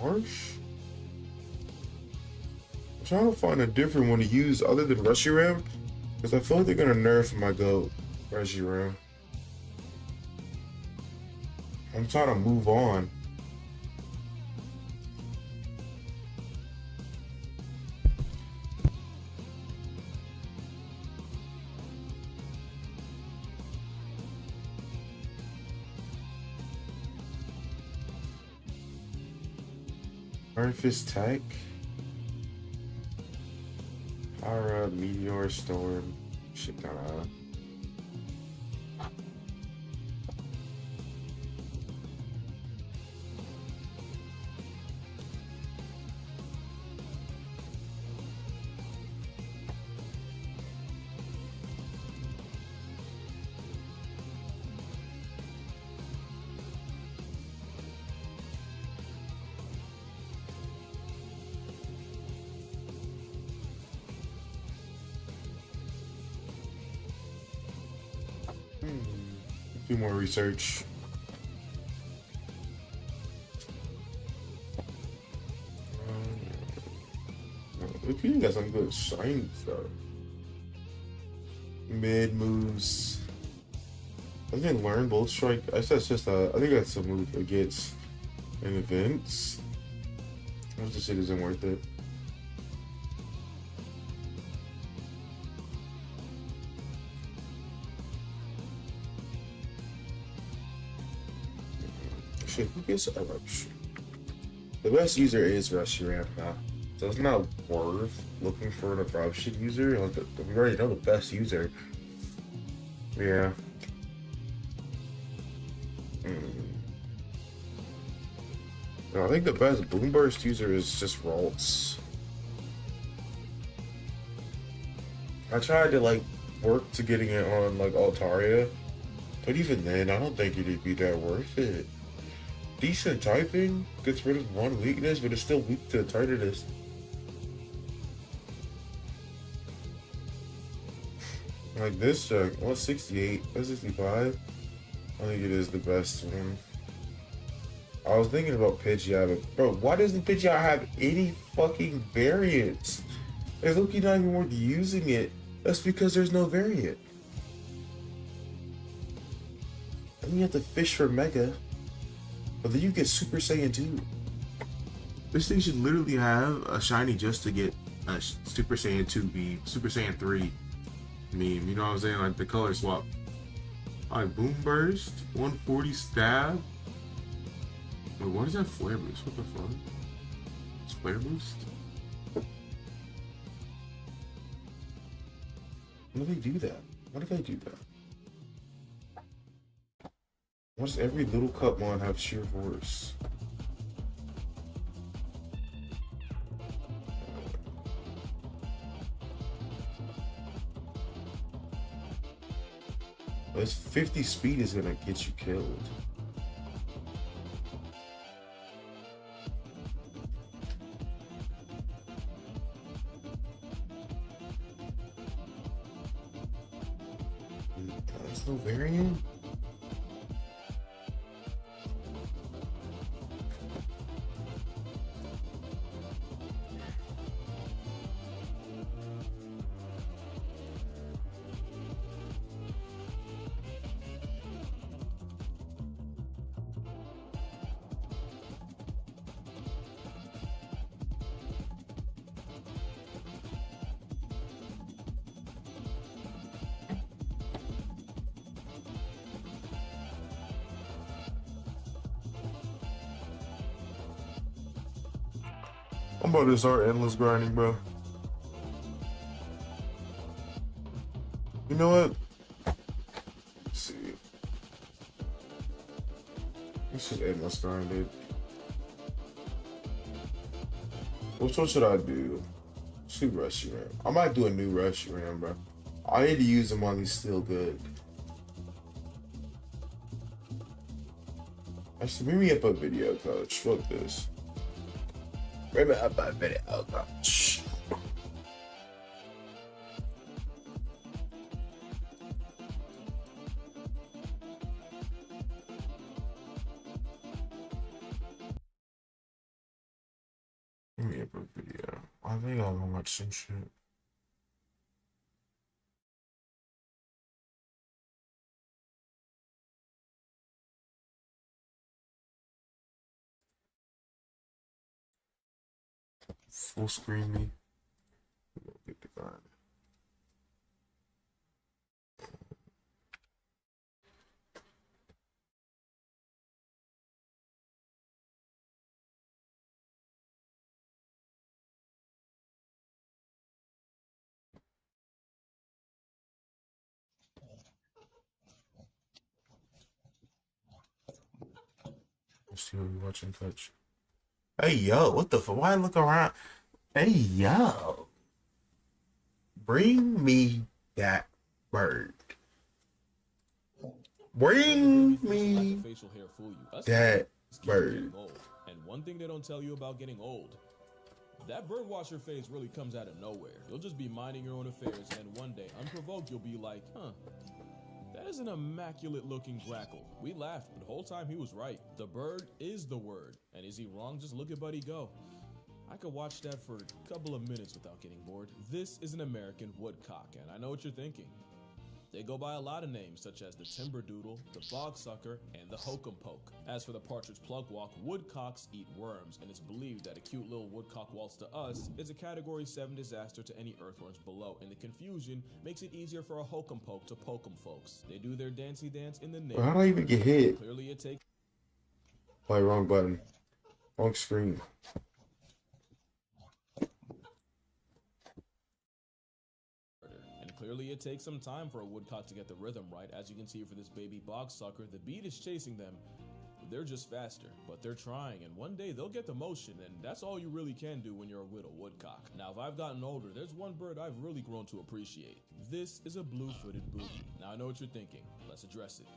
Marsh? I'm trying to find a different one to use other than Reshiram, because I feel like they're gonna nerf my goat, Reshiram. I'm trying to move on. Iron Fist Tech. Power Up, Meteor Storm. Shit kinda. Do more research. Repeating got some good shiny stuff. Mid moves. I think learn Bolt Strike. I said it's just I think that's a move that gets in events. I just say it isn't worth it. Shit, who gets Eruption? The best user is Reshiram now. So it's not worth looking for an Eruption user. Like we already know the best user. Yeah. No, I think the best Boom Burst user is just Ralts. I tried to like work to getting it on like Altaria, but even then, I don't think it'd be that worth it. Decent typing, gets rid of one weakness, but it's still weak to Eternatus. Like this check, 168, 165. I think it is the best one. I was thinking about Pidgeot, but bro, why doesn't Pidgeot have any fucking variants? It's look, you're not even worth using it. That's because there's no variant. And you have to fish for Mega. But then you get Super Saiyan 2. This thing should literally have a shiny just to get a Super Saiyan 2 meme, Super Saiyan 3 meme. You know what I'm saying? Like the color swap. Alright, Boom Burst, 140 Stab. Wait, what is that Flare Boost? What the fuck? It's Flare Boost? When do they do that? Why do they do that? Why does every little cup one have sheer force? This 50 speed is gonna get you killed. There's no variant? I'm about to start endless grinding, bro. You know what? Let's see. This is endless grinded. Which one should I do? Let's do Rushy Ram. I might do a new Rushy Ram, bro. I need to use him while he's still good. Actually, bring me up a video, coach. Fuck this. Bring me up a video, coach. Bring me up a video. I think I'm gonna watch some shit. Full screen me. Get the grind. Let's see what we're watching, coach. Hey yo, what the fuck? Why look around? Hey yo, bring me that bird. Bring me that bird. And one thing they don't tell you about getting old, that bird watcher phase really comes out of nowhere. You'll just be minding your own affairs, and one day, unprovoked, you'll be like, huh, that is an immaculate looking grackle. We laughed, but the whole time he was right. The bird is the word. And is he wrong? Just look at Buddy go. I could watch that for a couple of minutes without getting bored. This is an American woodcock, and I know what you're thinking. They go by a lot of names, such as the timberdoodle, the bogsucker, and the hokum poke. As for the partridge plugwalk, woodcocks eat worms, and it's believed that a cute little woodcock waltz to us is a Category 7 disaster to any earthworms below, and the confusion makes it easier for a hokum poke to poke 'em folks. They do their dancey dance in the name. How do I even get hit? Clearly it takes... Play wrong button. Wrong screen. Clearly, it takes some time for a woodcock to get the rhythm right. As you can see for this baby bogsucker, the beat is chasing them. They're just faster, but they're trying, and one day they'll get the motion, and that's all you really can do when you're with a woodcock. Now, if I've gotten older, there's one bird I've really grown to appreciate. This is a blue-footed booby. Now, I know what you're thinking. Let's address it.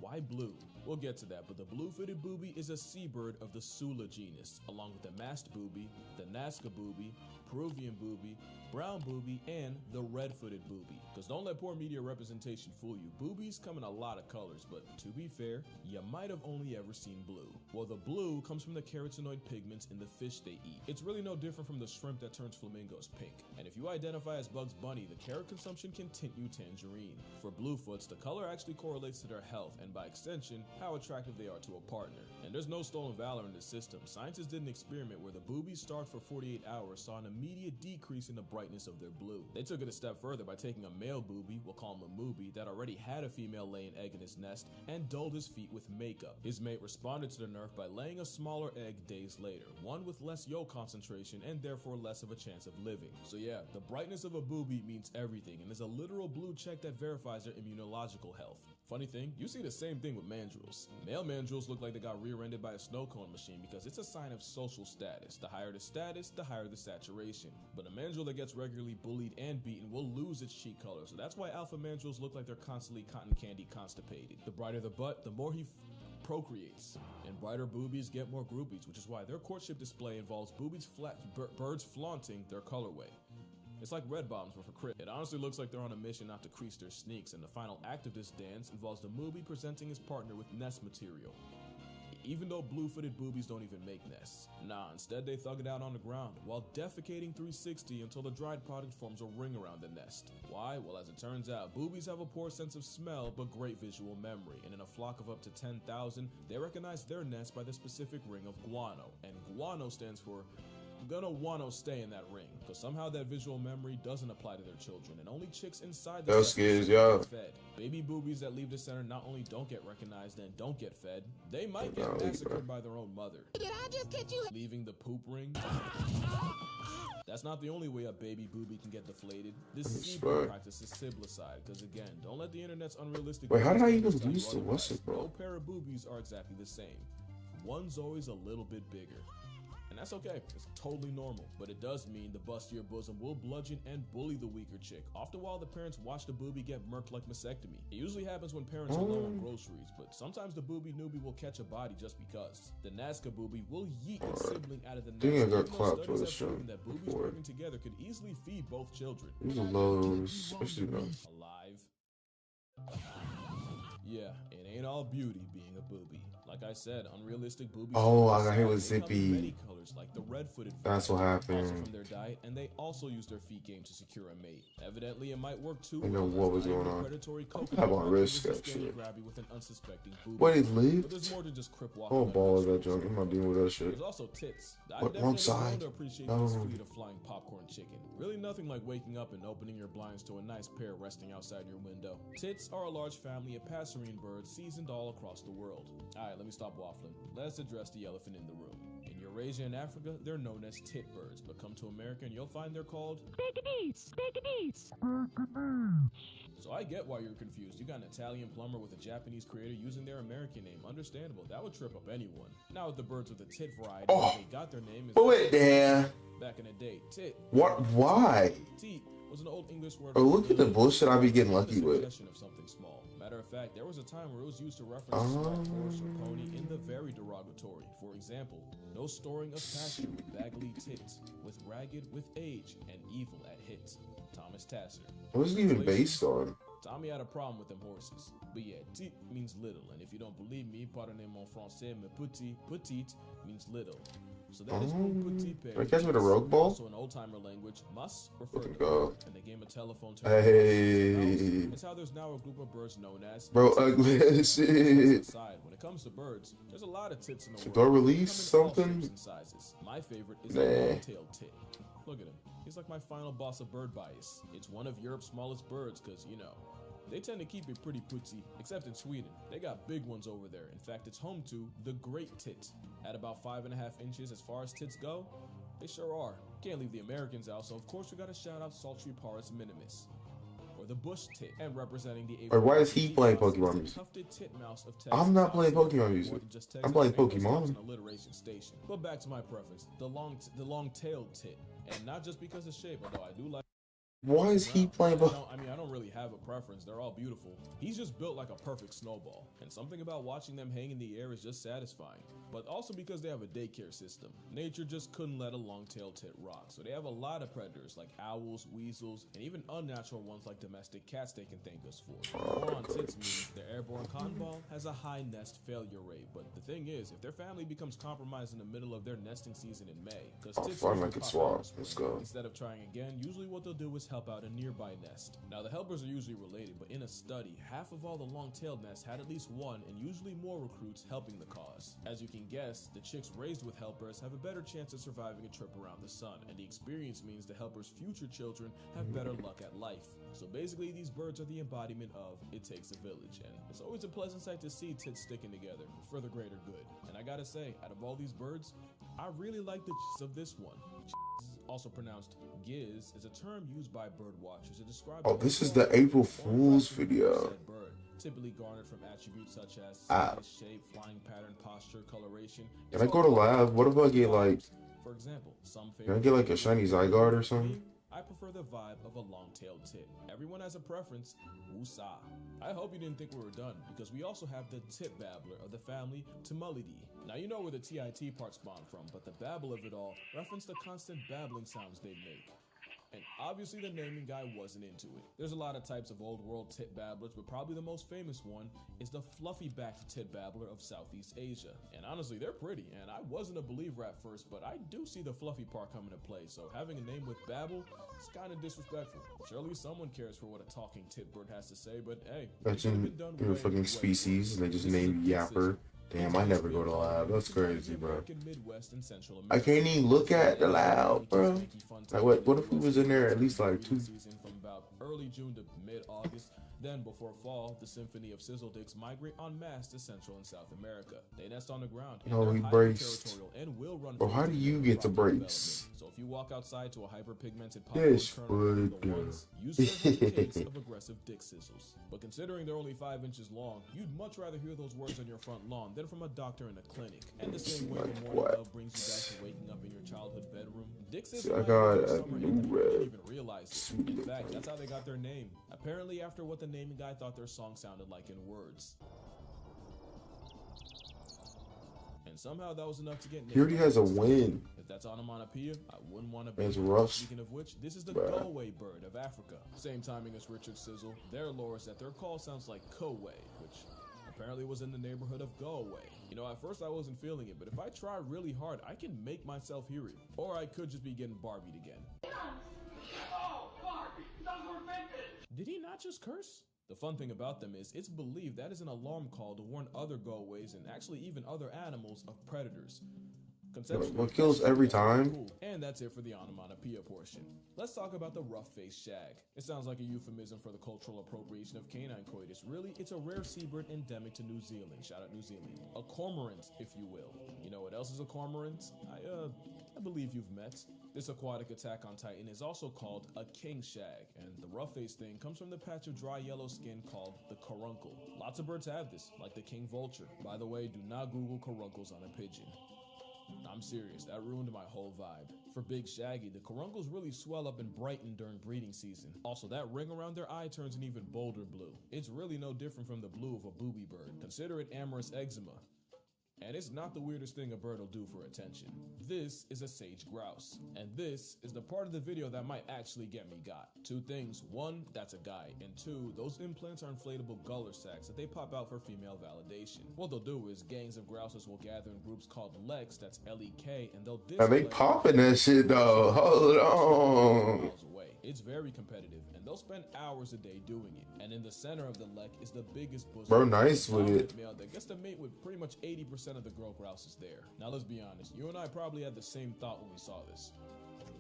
Why blue? We'll get to that, but the blue-footed booby is a seabird of the Sula genus, along with the masked booby, the Nazca booby, Peruvian booby, brown booby, and the red-footed booby. Because don't let poor media representation fool you. Boobies come in a lot of colors, but to be fair, you might have only ever seen blue. Well, the blue comes from the carotenoid pigments in the fish they eat. It's really no different from the shrimp that turns flamingos pink. And if you identify as Bugs Bunny, the carrot consumption can tint you tangerine. For bluefoots, the color actually correlates to their health, and by extension, how attractive they are to a partner. And there's no stolen valor in this system. Scientists did an experiment where the boobies starved for 48 hours saw an immediate decrease in the brightness of their blue. They took it a step further by taking a male booby, we'll call him a moobie, that already had a female lay an egg in his nest and dulled his feet with makeup. His mate responded to the nerf by laying a smaller egg days later, one with less yolk concentration and therefore less of a chance of living. So yeah, the brightness of a booby means everything and is a literal blue check that verifies their immunological health. Funny thing, you see the same thing with mandrills. Male mandrills look like they got rear-ended by a snow cone machine because it's a sign of social status. The higher the status, the higher the saturation. But a mandrill that gets regularly bullied and beaten will lose its cheek color, so that's why alpha mandrills look like they're constantly cotton candy constipated. The brighter the butt, the more he procreates, and brighter boobies get more groupies, which is why their courtship display involves birds flaunting their colorway. It's like red bottoms, but for crib. It honestly looks like they're on a mission not to crease their sneaks, and the final act of this dance involves the moobie presenting his partner with nest material. Even though blue-footed boobies don't even make nests. Nah, instead they thug it out on the ground, while defecating 360 until the dried product forms a ring around the nest. Why? Well, as it turns out, boobies have a poor sense of smell, but great visual memory, and in a flock of up to 10,000, they recognize their nest by the specific ring of guano, and guano stands for gonna wanna stay in that ring, because somehow that visual memory doesn't apply to their children, and only chicks inside the That's center good, yeah. get fed. Baby boobies that leave the center not only don't get recognized and don't get fed, they might get massacred by their own mother. Did I just catch you? Leaving the poop ring. That's not the only way a baby boobie can get deflated. This seabird practice is siblicide, because again, don't let the internet's unrealistic. Wait, how did I even lose to what's it, No bro? pair of boobies are exactly the same. One's always a little bit bigger. And that's okay, it's totally normal, but it does mean the bustier bosom will bludgeon and bully the weaker chick, often while the parents watch the boobie get murked like mastectomy. It usually happens when parents are low on groceries, but sometimes the boobie newbie will catch a body just because. The Nazca boobie will yeet its sibling out of the nest, I even though got clapped for studies this have show proven that boobies before. working together could easily feed both children. These are lows, especially though. Alive. Yeah, it ain't all beauty being a boobie. Like I said, unrealistic boobies. Oh, I got hit with come in Zippy. many colors, like the red-footed. That's what happened. Also from their diet, and they also use their feet game to secure a mate. Evidently, it might work too. I know what was going on. I have on risk that shit. Grabby with an unsuspecting boobie. Wait, it But lived? there's more than just crip walking. Oh, on ball of the that junk. I'm not dealing with that shit. There's also tits. I What, definitely wrong grown side? to appreciate No. this fleet of flying popcorn chicken. Really nothing like waking up and opening your blinds to a nice pair resting outside your window. Tits are a large family of passerine birds seasoned all across the world. Alright, let me stop waffling. Let's address the elephant in the room. In Eurasia and Africa, they're known as tit birds, but come to America and you'll find they're called Pickadees. So I get why you're confused. You got an Italian plumber with a Japanese creator using their American name. Understandable. That would trip up anyone. Now with the birds with the tit variety, they got their name is But wait there. back in the day. Tit. What? Why? Tit was an old English word. Oh, look at the bullshit I be getting for lucky the with. suggestion of something small. Matter of fact, there was a time where it was used to reference a small horse or pony in the very derogatory. For example, no storing of pasture with baggly tits, with ragged with age, and evil at hits. Thomas Tasser. What is it even based on? Tommy had a problem with them horses. But yeah, tit means little, and if you don't believe me, pardonnez mon français, mais petite means little. So that is un petit père. Did I catch with a rogue ball? Also in old-timer language, must refer to Go. in the game of telephone term. Hey. It's how there's now a group of birds known as Bro, ugly as shit. Aside, when it comes to birds, there's a lot of tits in the world. Do I They release come in all something? shapes and sizes. My favorite is Nah. a long-tailed tit. Look at him. He's like my final boss of bird bias. It's one of Europe's smallest birds because, you know, they tend to keep it pretty putty, except in Sweden. They got big ones over there. In fact, it's home to the great tit. At about 5.5 inches as far as tits go, they sure are. Can't leave the Americans out, so of course we gotta shout out Sultry Parus minimus, or the bush tit, and representing the Or why is he playing Pokemon the music? tufted titmouse of Texas. I'm not playing Honestly, Pokemon more music. than just I'm Texas playing Rangers, Pokemon. it's an alliteration station. But back to my preference, the long-tailed tit, and not just because of shape, although I do like. Why is he playing? I don't really have a preference. They're all beautiful. He's just built like a perfect snowball, and something about watching them hang in the air is just satisfying. But also because they have a daycare system. Nature just couldn't let a long-tailed tit rock, so they have a lot of predators like owls, weasels, and even unnatural ones like domestic cats they can thank us for. More on tits means their airborne cotton ball has a high nest failure rate, but the thing is, if their family becomes compromised in the middle of their nesting season in May, because tits fine, usually I could pop out swap. in the Let's spring, go. instead of trying again, usually what they'll do is helpers help out a nearby nest. Now the helpers are usually related, but in a study, half of all the long-tailed nests had at least one and usually more recruits helping the cause. As you can guess, the chicks raised with helpers have a better chance of surviving a trip around the sun, and the experience means the helpers' future children have better luck at life. So basically these birds are the embodiment of it takes a village, and it's always a pleasant sight to see tits sticking together for the greater good. And I gotta say, out of all these birds, I really like the of this one. Also pronounced giz, is a term used by bird watchers to describe. Oh, this is the April Fool's video. Bird, typically garnered from attributes such as size, shape, flying pattern, posture, coloration. Can I go to lab? What if I get like? For example, some Can I get like a shiny Zygarde or something? I prefer the vibe of a long-tailed tit. Everyone has a preference. Woosah. I hope you didn't think we were done, because we also have the tit babbler of the family Timalidae. Now you know where the TIT part spawned from, but the babble of it all referenced the constant babbling sounds they make. And obviously the naming guy wasn't into it. There's a lot of types of old world tit babblers, but probably the most famous one is the fluffy-backed tit babbler of Southeast Asia. And honestly, they're pretty, and I wasn't a believer at first, but I do see the fluffy part coming into play, so having a name with babble is kind of disrespectful. Surely someone cares for what a talking tit bird has to say, but hey, That's in your fucking species. They just named Yapper. Damn, I never go to lab. That's crazy, bro. I can't even look at the lab, bro. Like, what if we was in there at least like 2? From about early June to mid-August. Then, before fall, the symphony of sizzledicks migrate en masse to Central and South America. They nest on the ground. No, he braced. Bro, how do you get to brace? So if you walk outside to a hyperpigmented Yes, popcorn kernel, you serve a case of aggressive dick sizzles. But considering they're only 5 inches long, you'd much rather hear those words on your front lawn than from a doctor in a clinic. And the same way the morning love brings you back to waking up in your childhood bedroom, dick sizzles I got a summer new didn't red. even realize it. In fact, that's how they got their name. Apparently after what the naming guy thought their song sounded like in words. And somehow that was enough to get named. He already has a win. If that's onomatopoeia, I wouldn't want to be. It's rough. Speaking of which, this is the Bruh. Galway bird of Africa. Same timing as Richard Sizzle. Their lore is that their call sounds like Kowe, which apparently was in the neighborhood of Galway. You know, at first I wasn't feeling it, but if I try really hard, I can make myself hear it. Or I could just be getting Barbied again. Oh, Barbie, those were vintage! Did he not just curse? The fun thing about them is it's believed that is an alarm call to warn other Galways and actually even other animals of predators. What kills every time? Cool. And that's it for the onomatopoeia portion. Let's talk about the rough-faced shag. It sounds like a euphemism for the cultural appropriation of canine coitus. Really, it's a rare seabird endemic to New Zealand. Shout out New Zealand. A cormorant, if you will. You know what else is a cormorant? I believe you've met. This aquatic attack on Titan is also called a king shag, and the rough-faced thing comes from the patch of dry yellow skin called the caruncle. Lots of birds have this, like the king vulture. By the way, do not Google caruncles on a pigeon. I'm serious, that ruined my whole vibe. For Big Shaggy, the caruncles really swell up and brighten during breeding season. Also, that ring around their eye turns an even bolder blue. It's really no different from the blue of a booby bird. Consider it amorous eczema. And it's not the weirdest thing a bird will do for attention. This is a sage grouse. And this is the part of the video that might actually get me got. 2 things. 1, that's a guy. And 2, those implants are inflatable guller sacs that they pop out for female validation. What they'll do is gangs of grouses will gather in groups called leks, that's L-E-K, and they'll Are they popping that shit though? Hold on. miles away. It's very competitive, and they'll spend hours a day doing it. And in the center of the lek is the biggest bosom. Bro, nice with it. Male that gets to mate with pretty much 80% of the girl grouses there. Now let's be honest, you and I probably had the same thought when we saw this.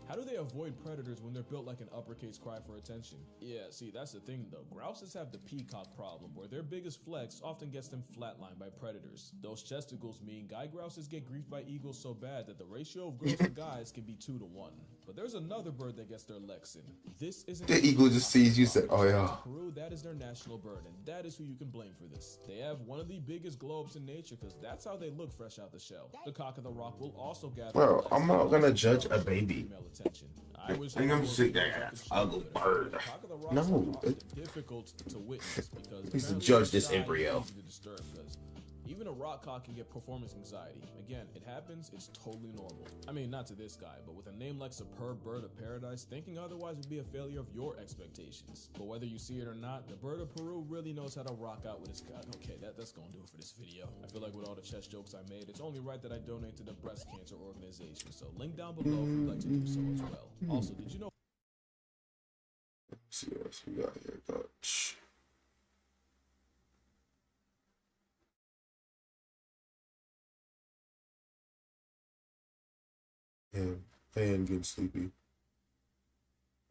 How do they avoid predators when they're built like an uppercase cry for attention? Yeah, see, that's the thing though. Grouses have the peacock problem, where their biggest flex often gets them flatlined by predators. Those chesticles mean guy grouses get griefed by eagles so bad that the ratio of girls to guys can be 2 to 1. But there's another bird that gets their leks in. This isn't The eagle just sees you, said, "Oh yeah." Peru, that is their national bird, and that is who you can blame for this. They have one of the biggest globes in nature because that's how they look fresh out the shell. The cock of the rock will also gather. Bro, I'm not gonna judge a baby. Female attention. I think I'm just sitting there, ugly bird. No, difficult to witness because Please apparently judge this it's embryo. easy to disturb, 'cause even a rock cock can get performance anxiety. Again, it happens, it's totally normal. I mean, not to this guy, but with a name like Superb Bird of Paradise, thinking otherwise would be a failure of your expectations. But whether you see it or not, the bird of Peru really knows how to rock out with his cock. Okay, that's gonna do it for this video. I feel like with all the chest jokes I made, it's only right that I donate to the breast cancer organization. So link down below if you'd like to do so as well. Also, did you know see what else we got here. Dutch. And getting sleepy.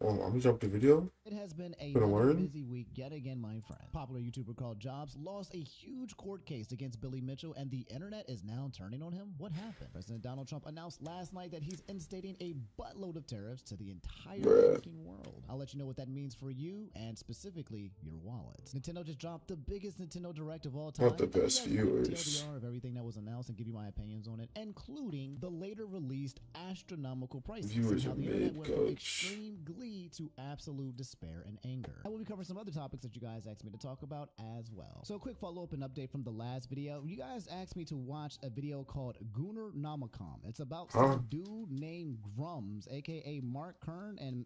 Oh, I'm gonna jump the video. It has been a Gonna learn. busy week yet again, my friend. Popular YouTuber called Jobs lost a huge court case against Billy Mitchell, and the internet is now turning on him. What happened? President Donald Trump announced last night that he's instating a buttload of tariffs to the entire freaking world. I'll let you know what that means for you and specifically your wallets. Nintendo just dropped the biggest Nintendo Direct of all time. Not the best viewers. TLDR of everything that was announced and give you my opinions on it, including the later released astronomical prices. Viewers and how are the internet mid, went from coach. extreme glee to absolute despair and anger. I will be covering some other topics that you guys asked me to talk about as well. So a quick follow-up and update from the last video. You guys asked me to watch a video called Gunnar Namakam. It's about some dude named Grums, aka Mark Kern, and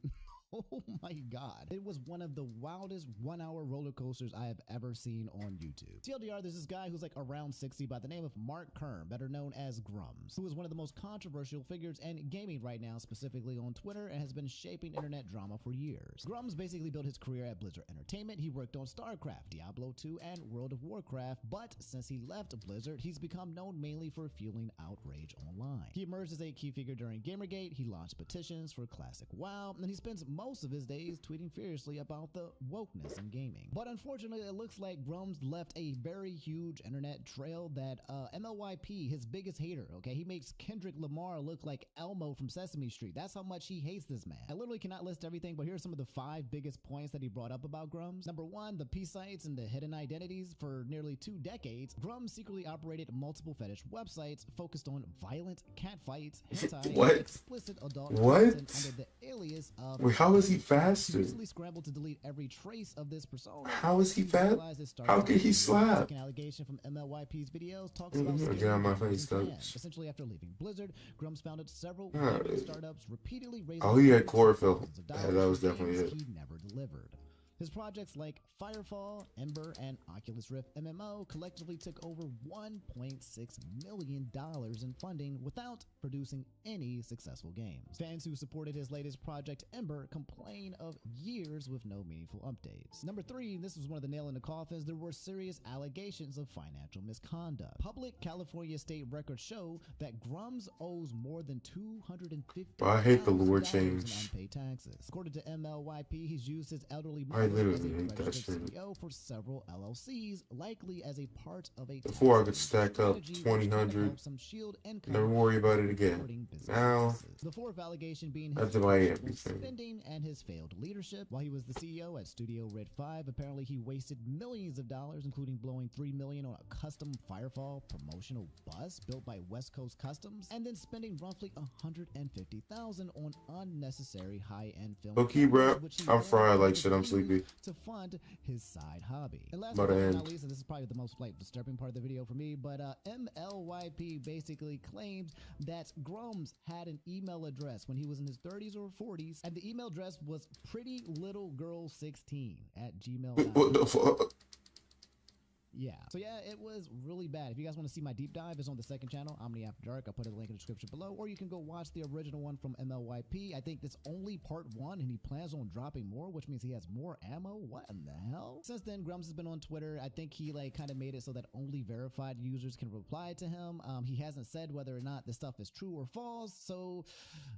oh my god, it was one of the wildest 1 hour roller coasters I have ever seen on YouTube. TLDR, there's this guy who's like around 60 by the name of Mark Kern, better known as Grums, who is one of the most controversial figures in gaming right now, specifically on Twitter, and has been shaping internet drama for years. Grums basically built his career at Blizzard Entertainment. He worked on StarCraft, Diablo 2, and World of Warcraft, but since he left Blizzard, he's become known mainly for fueling outrage online. He emerged as a key figure during Gamergate. He launched petitions for classic WoW, and he spends most of his days tweeting furiously about the wokeness in gaming. But unfortunately, it looks like Grums left a very huge internet trail that MLYP, his biggest hater, okay, he makes Kendrick Lamar look like Elmo from Sesame Street. That's how much he hates this man. I literally cannot list everything, but here are some of the 5 biggest points that he brought up about Grums. Number 1, the P sites and the hidden identities. For nearly 2 decades, Grums secretly operated multiple fetish websites focused on violent catfights, hentai, What? and explicit adult What? content under the alias of Wait, how is he He faster? recently scrambled to delete every trace of this persona. How is he fat? Realized it started How could he with slap? Second allegation from MLYP's videos talks about Get scaling out my companies face, and Coach. plans. Essentially, after leaving Blizzard, Grums founded several Ah, gaming startups, repeatedly raising Oh, he had hundreds of chlorophyll. thousands of Yeah, dollars that was for definitely games it. he never delivered. His projects like Firefall, Ember, and Oculus Rift MMO collectively took over $1.6 million in funding without producing any successful games. Fans who supported his latest project, Ember, complain of years with no meaningful updates. Number 3, this was one of the nail in the coffins, there were serious allegations of financial misconduct. Public California state records show that Grums owes more than $250,000 I hate the lure in change. unpaid taxes. According to MLYP, he's used his elderly I mother as a literally hate that registered shit. CEO for several LLCs, likely as a part of a Before I tax could stack up strategy which 2000, could help some shield income never worry about it again. supporting business Now, practices. The 4th allegation being I have his to buy irresponsible everything. spending and his failed leadership. While he was the CEO at Studio Red 5, apparently he wasted millions of dollars, including blowing $3 million on a custom Firefall promotional bus built by West Coast Customs, and then spending roughly $150,000 on unnecessary high-end film Okay, bro. cameras, which he I'm fried like used shit. I'm sleepy. to fund his side hobby. And last About but to not end. least, and this is probably the most disturbing part of the video for me, but MLYP basically claims that Grums had an email address when he was in his 30s or 40s, and the email address was prettylittlegirl16@gmail.com. What the fuck? Yeah. So yeah, it was really bad. If you guys want to see my deep dive, it's on the second channel, Omni After Dark. I'll put a link in the description below, or you can go watch the original one from MLYP. I think that's only part 1, and he plans on dropping more, which means he has more ammo. What in the hell? Since then, Grums has been on Twitter. I think he like kind of made it so that only verified users can reply to him. He hasn't said whether or not this stuff is true or false. So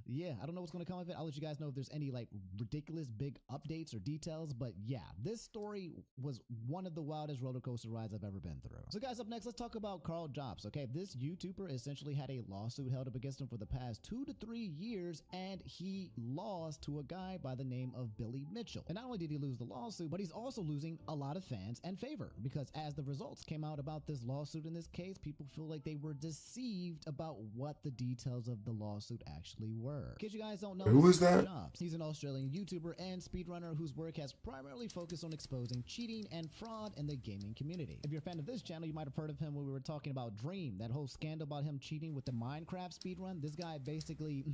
yeah, I don't know what's going to come of it. I'll let you guys know if there's any like ridiculous big updates or details. But yeah, this story was one of the wildest roller coaster rides I've ever been through. So guys, up next, let's talk about Carl Jobs. Okay, this YouTuber essentially had a lawsuit held up against him for the past 2 to 3 years, and he lost to a guy by the name of Billy Mitchell. And not only did he lose the lawsuit, but he's also losing a lot of fans and favor, because as the results came out about this lawsuit in this case, people feel like they were deceived about what the details of the lawsuit actually were. In case you guys don't know, Who this is that? Jobs. He's an Australian YouTuber and speedrunner whose work has primarily focused on exposing cheating and fraud in the gaming community. If you're a fan of this channel, you might have heard of him when we were talking about Dream, that whole scandal about him cheating with the Minecraft speedrun. This guy basically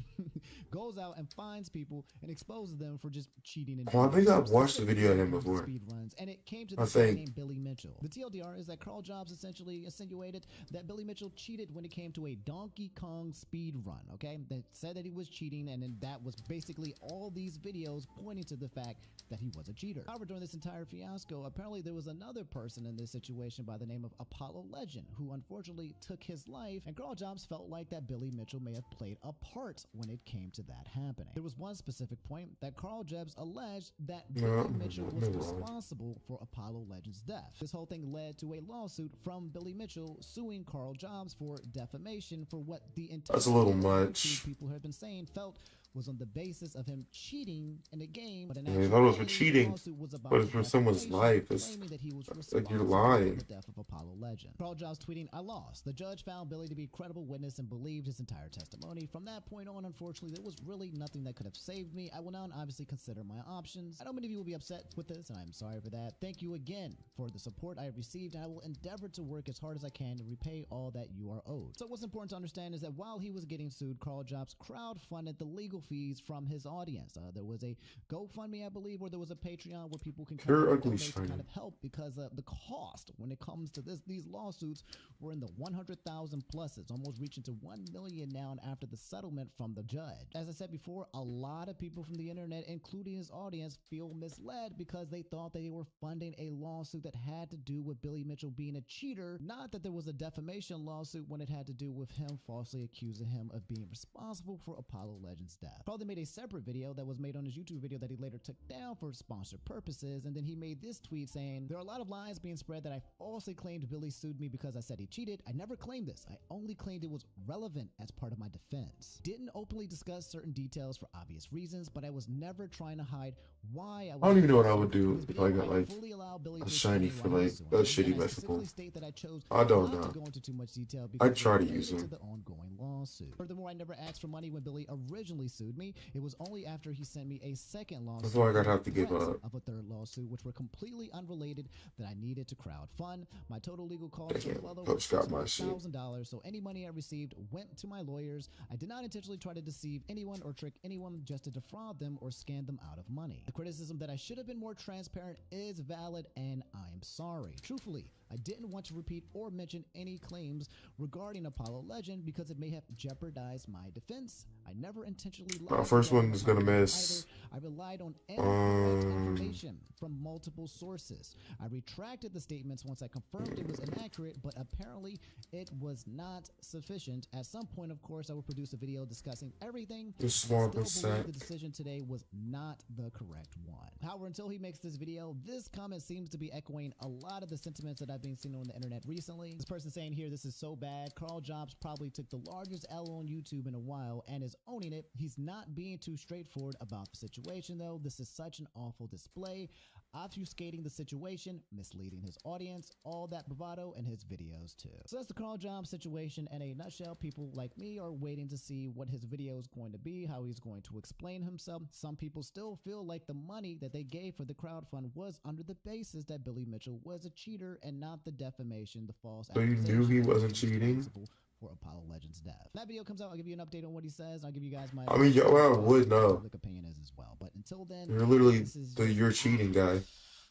goes out and finds people and exposes them for just cheating. And Oh, I think I've watched a video of him before. Speedruns, and it came to I this guy think. named Billy Mitchell. The TLDR is that Carl Jobs essentially insinuated that Billy Mitchell cheated when it came to a Donkey Kong speedrun. Okay, that said that he was cheating, and then that was basically all these videos pointing to the fact that he was a cheater. However, during this entire fiasco, apparently there was another person in this situation by the name of Apollo Legend, who unfortunately took his life, and Carl Jobs felt like that Billy Mitchell may have played a part when it came to that happening. There was one specific point that Carl Jobs alleged that Billy Mitchell was responsible for Apollo Legend's death. This whole thing led to a lawsuit from Billy Mitchell suing Carl Jobs for defamation for what the entire That's a little much. people had been saying felt was on the basis of him cheating in a game, but in Yeah, I thought it was for actuality, cheating, the lawsuit was about but it's for someone's defamation, life. It's claiming that he was like you're responsible lying. for the death of Apollo Legend. Carl Jobs tweeting, "I lost. The judge found Billy to be a credible witness and believed his entire testimony. From that point on, unfortunately, there was really nothing that could have saved me. I will now obviously consider my options. I know many of you will be upset with this, and I'm sorry for that. Thank you again for the support I have received, and I will endeavor to work as hard as I can to repay all that you are owed." So what's important to understand is that while he was getting sued, Carl Jobs crowdfunded the legal fees from his audience. There was a GoFundMe, I believe, or there was a Patreon where people can You're ugly, donate to Steiner. kind of help, because the cost when it comes to these lawsuits were in the 100,000 pluses, almost reaching to 1 million now after the settlement from the judge. As I said before, a lot of people from the internet, including his audience, feel misled because they thought that they were funding a lawsuit that had to do with Billy Mitchell being a cheater, not that there was a defamation lawsuit when it had to do with him falsely accusing him of being responsible for Apollo Legend's death. Carl then made a separate video that was made on his YouTube video that he later took down for sponsored purposes, and then he made this tweet saying, "There are a lot of lies being spread that I falsely claimed Billy sued me because I said he cheated. I never claimed this. I only claimed it was relevant as part of my defense. Didn't openly discuss certain details for obvious reasons, but I was never trying to hide why I was." I don't even know what I would do In this if I video, got like fully allow Billy a to shiny explain for why he like was suing a him. shitty And I vegetable. specifically state that I chose I don't not know. to go into too much detail I'd because try to it use related them. to the ongoing lawsuit. Furthermore, I never asked for money when Billy originally sued me. It was only after he sent me a second lawsuit That's why I gotta have to give threats up. of a third lawsuit, which were completely unrelated, that I needed to crowdfund. My total legal costs were Damn, well over Pope's got my shit. $600,000, so any money I received went to my lawyers. I did not intentionally try to deceive anyone or trick anyone just to defraud them or scam them out of money. The criticism that I should have been more transparent is valid, and I'm sorry. Truthfully, I didn't want to repeat or mention any claims regarding Apollo Legend because it may have jeopardized my defense. I never intentionally lied first regarding one is gonna Apollo miss. either. I relied on incorrect information from multiple sources. I retracted the statements once I confirmed it was inaccurate, but apparently it was not sufficient. At some point, of course, I will produce a video discussing everything. The I swamp still is believe sack. the decision today was not the correct one. However, until he makes this video, this comment seems to be echoing a lot of the sentiments that I've been seeing on the internet recently. This person saying here, "This is so bad. Carl Jobs probably took the largest L on YouTube in a while and is owning it. He's not being too straightforward about the situation, though. This is such an awful display, obfuscating the situation, misleading his audience, all that bravado in his videos too." So that's the Carl Jobs situation in a nutshell. People like me are waiting to see what his video is going to be, how he's going to explain himself. Some people still feel like the money that they gave for the crowdfund was under the basis that Billy Mitchell was a cheater and not the defamation, the false So you knew he accusation that wasn't was cheating? responsible for Apollo Legend's death. That video comes out, I'll give you an update on what he says. I'll give you guys my I mean, yo, I would know. public opinion is as well. But until then, You're literally this is the just- you're cheating guy.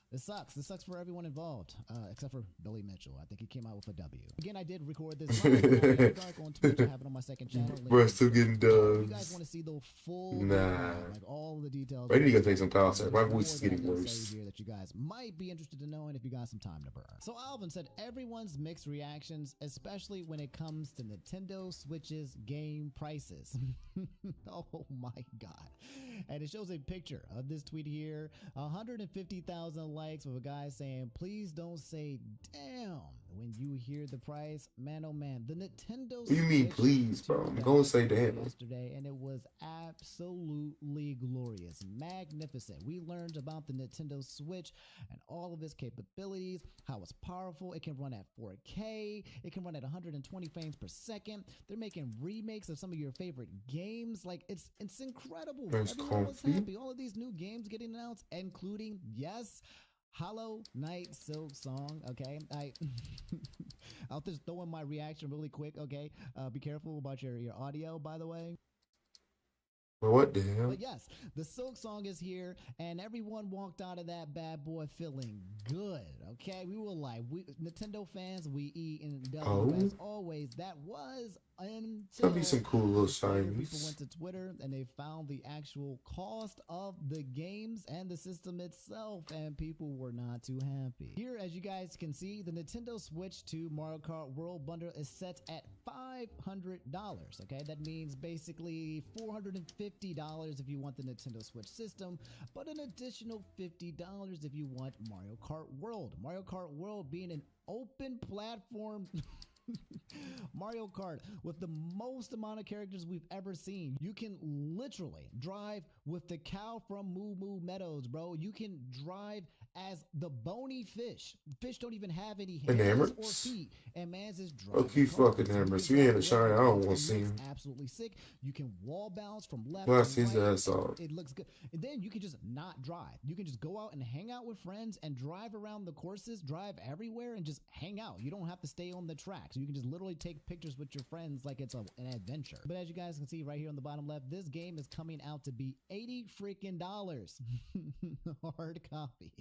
This sucks. This sucks for everyone involved, except for Billy Mitchell. I think he came out with a W. Again, I did record this live dark on Twitch. I have it on my second channel. Bro, still getting If you guys dubs. want to see the full, Nah. like all the details. I need to go take some Palisade. There's My more voice is that I getting can say worse. Here that you guys might be interested in knowing if you got some time to burn. So Alvin said everyone's mixed reactions, especially when it comes to Nintendo Switch's game prices. Oh my god! And it shows a picture of this tweet here. 150,000 likes with a guy saying, "Please don't say damn when you hear the price." Man, oh man, the Nintendo What do you mean, Switch please, bro? I'm gonna say damn. yesterday, and it was absolutely glorious, magnificent. We learned about the Nintendo Switch and all of its capabilities, how it's powerful. It can run at 4K. It can run at 120 frames per second. They're making remakes of some of your favorite games. Like it's incredible. That's Everyone was comfy. happy. All of these new games getting announced, including, yes, Hollow Knight Silk Song. Okay, I'll just throw in my reaction really quick. Okay, be careful about your audio, by the way. Well, what the hell? But yes, the Silk Song is here, and everyone walked out of that bad boy feeling good. Okay, we were like, Nintendo fans, we eat and double as always. That was until That'll be some cool little people shinies. went to Twitter and they found the actual cost of the games and the system itself, and people were not too happy. Here, as you guys can see, the Nintendo Switch 2 Mario Kart World Bundle is set at $500. Okay, that means basically $450 if you want the Nintendo Switch system, but an additional $50 if you want Mario Kart World. Mario Kart World being an open platform Mario Kart with the most amount of characters we've ever seen. You can literally drive with the cow from Moo Moo Meadows, bro. You can drive as the bony fish. Fish don't even have any hands or feet, and man's is driving. Okay, fucking hammers. We ain't a shine. I don't want to see him. Absolutely sick. You can wall bounce from left Plus, to his right. ass off. It looks good. And then you can just not drive. You can just go out and hang out with friends and drive around the courses, drive everywhere, and just hang out. You don't have to stay on the track. So you can just literally take pictures with your friends like it's an adventure. But as you guys can see right here on the bottom left, this game is coming out to be $80 freaking hard copy.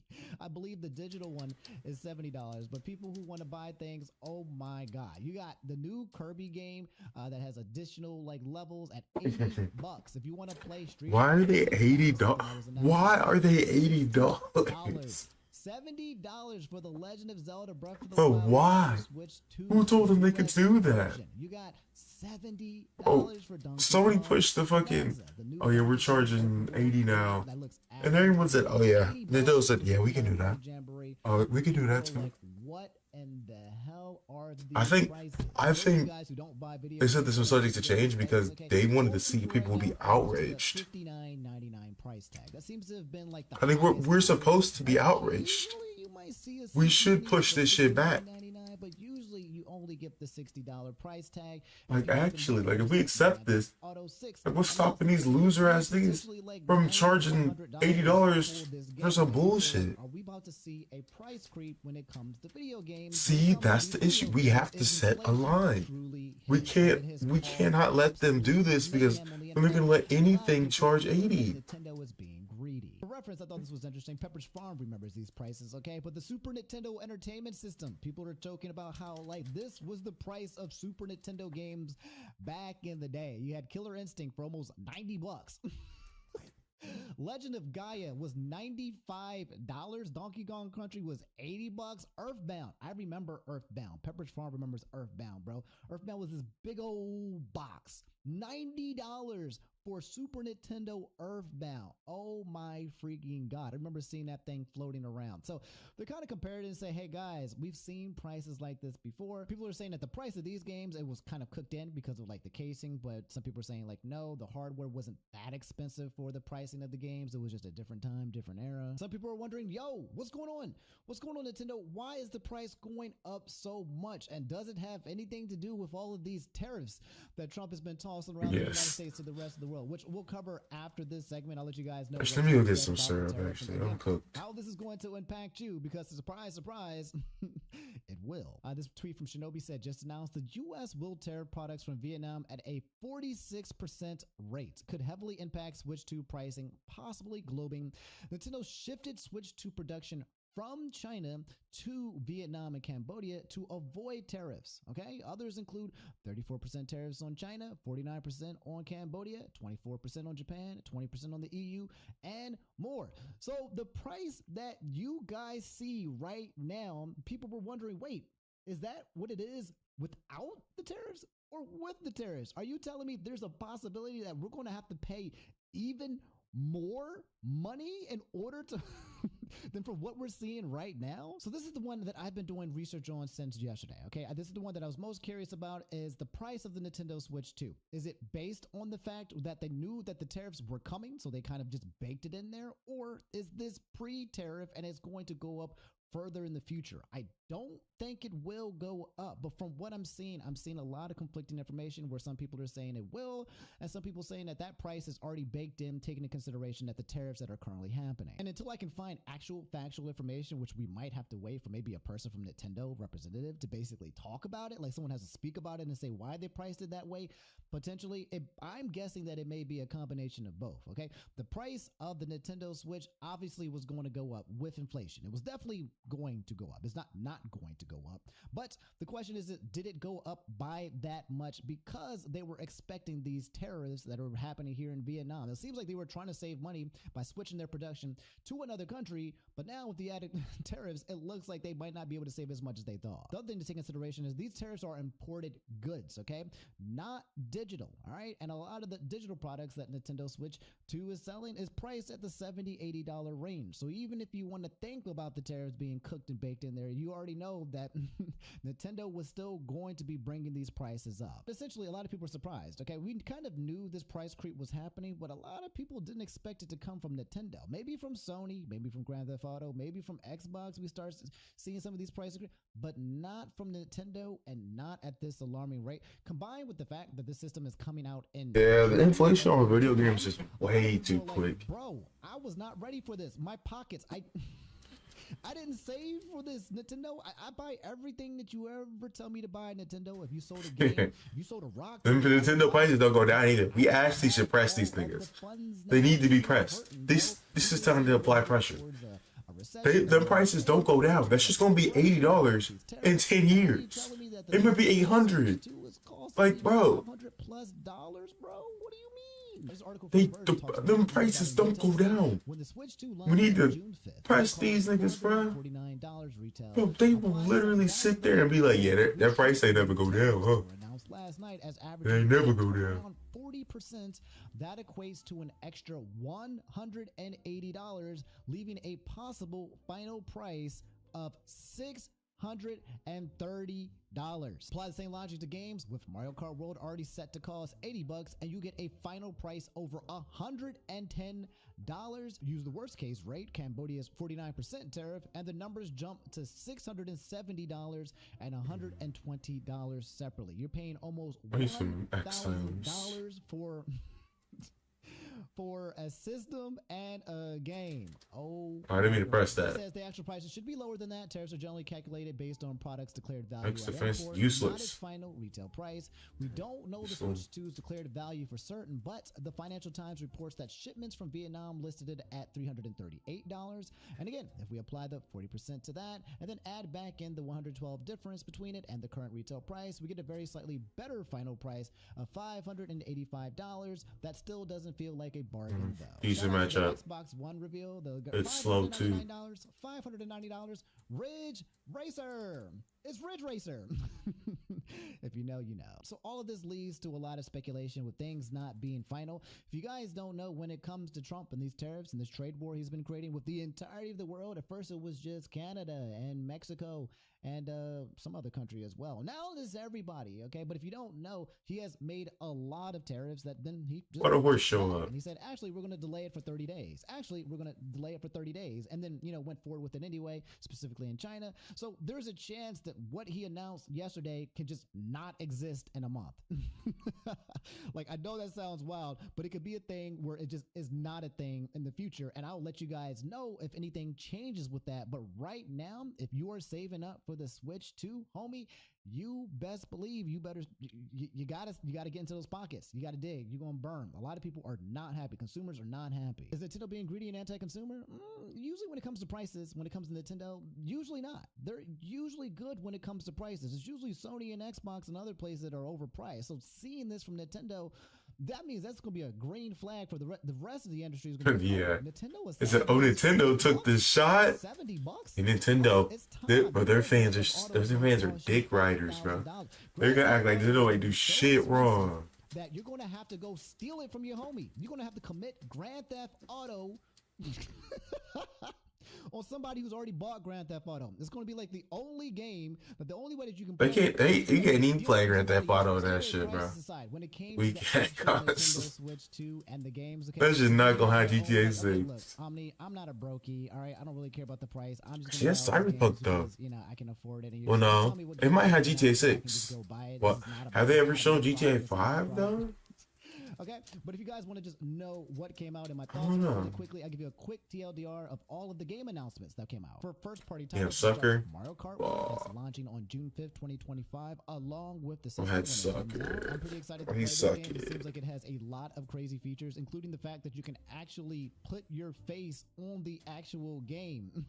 I believe the digital one is $70, but people who want to buy things, oh my god, you got the new Kirby game that has additional like levels at $80. If you want to play Street Why are they $80? Why are they $80? $70 for the Legend of Zelda Breath of the But Wild. why? Switch 2 Who told them they could do that? version. You got $70 for Donkey Somebody Kong, pushed the fucking. Plaza, the new Oh yeah, we're Donkey Kong charging 80 now. that looks And everyone said, "Oh yeah." $80 Nintendo said, "Yeah, we can do that." Jamboree. Oh, we can do that People are too. like, what in the hell are these I think- prices? I Those of you think guys who don't buy video They said this was games, subject to change because they wanted to see people be outraged. $59.99 price tag. That seems to have been like the I think highest we're it's been. supposed to be outraged. Usually you might see a We should 60 push for this shit back. $59.99, but usually you only get the $60 price tag. Like, If you happen to actually, be like, if we accept at this, Auto 6, like, what's I mean, stopping these loser ass niggas potentially, like, from $90 charging $100 $80 for this for some game. So, bullshit? are we about to see a price creep when it comes to video games? See, Some of that's these the video issue. We games have to is set a inflation line. truly We hit. can't. It has We caused cannot let them do this because then they're gonna let anything charge 80. Nintendo is being greedy. For reference, I thought this was interesting. Pepperidge Farm remembers these prices, okay? But the Super Nintendo Entertainment System, people are joking about how like this was the price of Super Nintendo games back in the day. You had Killer Instinct for almost $90. Legend of Gaia was $95. Donkey Kong Country was $80. Earthbound, I remember Earthbound. Pepperidge Farm remembers Earthbound, bro. Earthbound was this big old box. $90 for Super Nintendo Earthbound. Oh my freaking god. I remember seeing that thing floating around. So they're kind of compared it and say, hey guys, we've seen prices like this before. People are saying that the price of these games, it was kind of cooked in because of like the casing, but some people are saying like, no, the hardware wasn't that expensive for the pricing of the games. It was just a different time, different era. Some people are wondering, yo, what's going on? What's going on, Nintendo? Why is the price going up so much? And does it have anything to do with all of these tariffs that Trump has been tossing around the United Yes. States to the rest of the world, which we'll cover after this segment. I'll let you guys know. Actually, what let me go Trump get said some about the syrup. tariffs Actually, and I'm again, cooked. how this is going to impact you, because surprise, surprise, it will. This tweet from Shinobi said, just announced the U.S. will tariff products from Vietnam at a 46% rate. Could heavily impact Switch 2 pricing, possibly globing. Nintendo shifted Switch 2 production from China to Vietnam and Cambodia to avoid tariffs. Okay, others include 34% tariffs on China, 49% on Cambodia, 24% on Japan, 20% on the EU, and more. So the price that you guys see right now, people were wondering, wait, is that what it is without the tariffs or with the tariffs? Are you telling me there's a possibility that we're going to have to pay even more money in order to than for what we're seeing right now? So this is the one that I've been doing research on since yesterday. Okay, this is the one that I was most curious about, is the price of the Nintendo Switch 2. Is it based on the fact that they knew that the tariffs were coming, so they kind of just baked it in there, or is this pre-tariff and it's going to go up further in the future. I don't think it will go up, but from what I'm seeing a lot of conflicting information where some people are saying it will, and some people saying that that price is already baked in, taking into consideration that the tariffs that are currently happening. And until I can find actual factual information, which we might have to wait for maybe a person from Nintendo representative to basically talk about it, like someone has to speak about it and say why they priced it that way, potentially, I'm guessing that it may be a combination of both, okay? The price of the Nintendo Switch obviously was going to go up with inflation. It was definitely going to go up. It's not going to go up. But the question is, did it go up by that much because they were expecting these tariffs that are happening here in Vietnam? It seems like they were trying to save money by switching their production to another country, but now with the added tariffs, it looks like they might not be able to save as much as they thought. The other thing to take into consideration is these tariffs are imported goods, okay? Not digital, all right? And a lot of the digital products that Nintendo Switch 2 is selling is priced at the $70, $80 range. So even if you want to think about the tariffs being cooked and baked in there, you already know that Nintendo was still going to be bringing these prices up. Essentially, a lot of people are surprised, okay? We kind of knew this price creep was happening, but a lot of people didn't expect it to come from Nintendo. Maybe from Sony, maybe from Grand Theft Auto, maybe from Xbox, we start seeing some of these prices, but not from Nintendo and not at this alarming rate, combined with the fact that this system is coming out in... Yeah, the inflation on video games is way too quick. Bro, I was not ready for this. My pockets, I didn't save for this, Nintendo. I buy everything that you ever tell me to buy, Nintendo. If you sold a game, if you sold a rock. The Nintendo prices don't go down either. We actually should press these niggas. They need to be pressed. This is time to apply pressure. The prices don't go down. That's just gonna be $80 in 10 years. It might be $800. Like, bro. $100+ dollars, bro. What do you mean? Them prices don't go down. We need to press these niggas, bro. Bro, they will literally sit there and be like, yeah, that price ain't never go down, huh? Last night as they never go down. 40%, that equates to an extra $180, leaving a possible final price of $630. Apply the same logic to games with Mario Kart World already set to cost $80 and you get a final price over $110. Use the worst case rate, Cambodia's 49% tariff, and the numbers jump to $670 and $120 separately. You're paying almost $1,000 for a system and a game. Oh, I didn't mean to press that. It says the actual prices should be lower than that. Tariffs are generally calculated based on products declared value Makes at defense import, useless. not its final retail price. We don't know the Switch 2's declared value for certain, but the Financial Times reports that shipments from Vietnam listed it at $338. And again, if we apply the 40% to that and then add back in the $112 difference between it and the current retail price, we get a very slightly better final price of $585. That still doesn't feel like a bargain though. Decent matchup. Xbox One reveal, It's slow too. $590. Ridge Racer. It's Ridge Racer. If you know, you know. So all of this leads to a lot of speculation with things not being final. If you guys don't know, when it comes to Trump and these tariffs and this trade war he's been creating with the entirety of the world, at first it was just Canada and Mexico and some other country as well. Now this is everybody, okay? But if you don't know, he has made a lot of tariffs that then he just... What a horse show up. And he said, actually, we're going to delay it for 30 days. Actually, we're going to delay it for 30 days. And then, went forward with it anyway, specifically in China. So there's a chance that what he announced yesterday can just not exist in a month. Like, I know that sounds wild, but it could be a thing where it just is not a thing in the future. And I'll let you guys know if anything changes with that. But right now, if you are saving up for the Switch 2, homie, you best believe you better, you gotta get into those pockets. You gotta dig. You're gonna burn. A lot of people are not happy. Consumers are not happy. Is Nintendo being greedy and anti-consumer? Usually when it comes to prices, when it comes to Nintendo, usually not. They're usually good when it comes to prices. It's usually Sony and Xbox and other places that are overpriced. So seeing this from Nintendo, that means that's going to be a green flag for the rest of the industry. Is gonna be yeah. Nintendo is Nintendo took this shot. $70. And Nintendo, their fans are dick riders, bro. They're gonna act like Nintendo ain't do shit wrong. That you're going to have to go steal it from your homie. You're going to have to commit Grand Theft Auto. on somebody who's already bought Grand Theft Auto. It's going to be like the only game, but the only way that you can They play can't. You can't even play Grand Theft Auto and that Serious shit, bro. prices aside, when it came We to the can't, actual Nintendo cuz. Switch 2 and the games, okay, That's just not gonna have like, GTA okay, 6. look, Omni, I'm not a brokey, all right? I don't really care about the price. I'm just She gonna has buy all the Cyberpunk, games though. because, you know, I can afford it. And you Well, just no. tell me what It might have games GTA you want, I can 6. just go buy it. Well, This is not have about- they it's ever not shown about GTA price, it's not 5 about- though? Okay, but if you guys want to just know what came out in my I thoughts don't really know. quickly, I'll give you a quick TLDR of all of the game announcements that came out. For first-party Damn, titles, sucker. Mario Kart Wow. that's launching on June 5th, 2025, along with the Oh, system that when it comes out. sucker. I'm pretty excited to Oh, play he this game. It sucky. seems like it has a lot of crazy features, including the fact that you can actually put your face on the actual game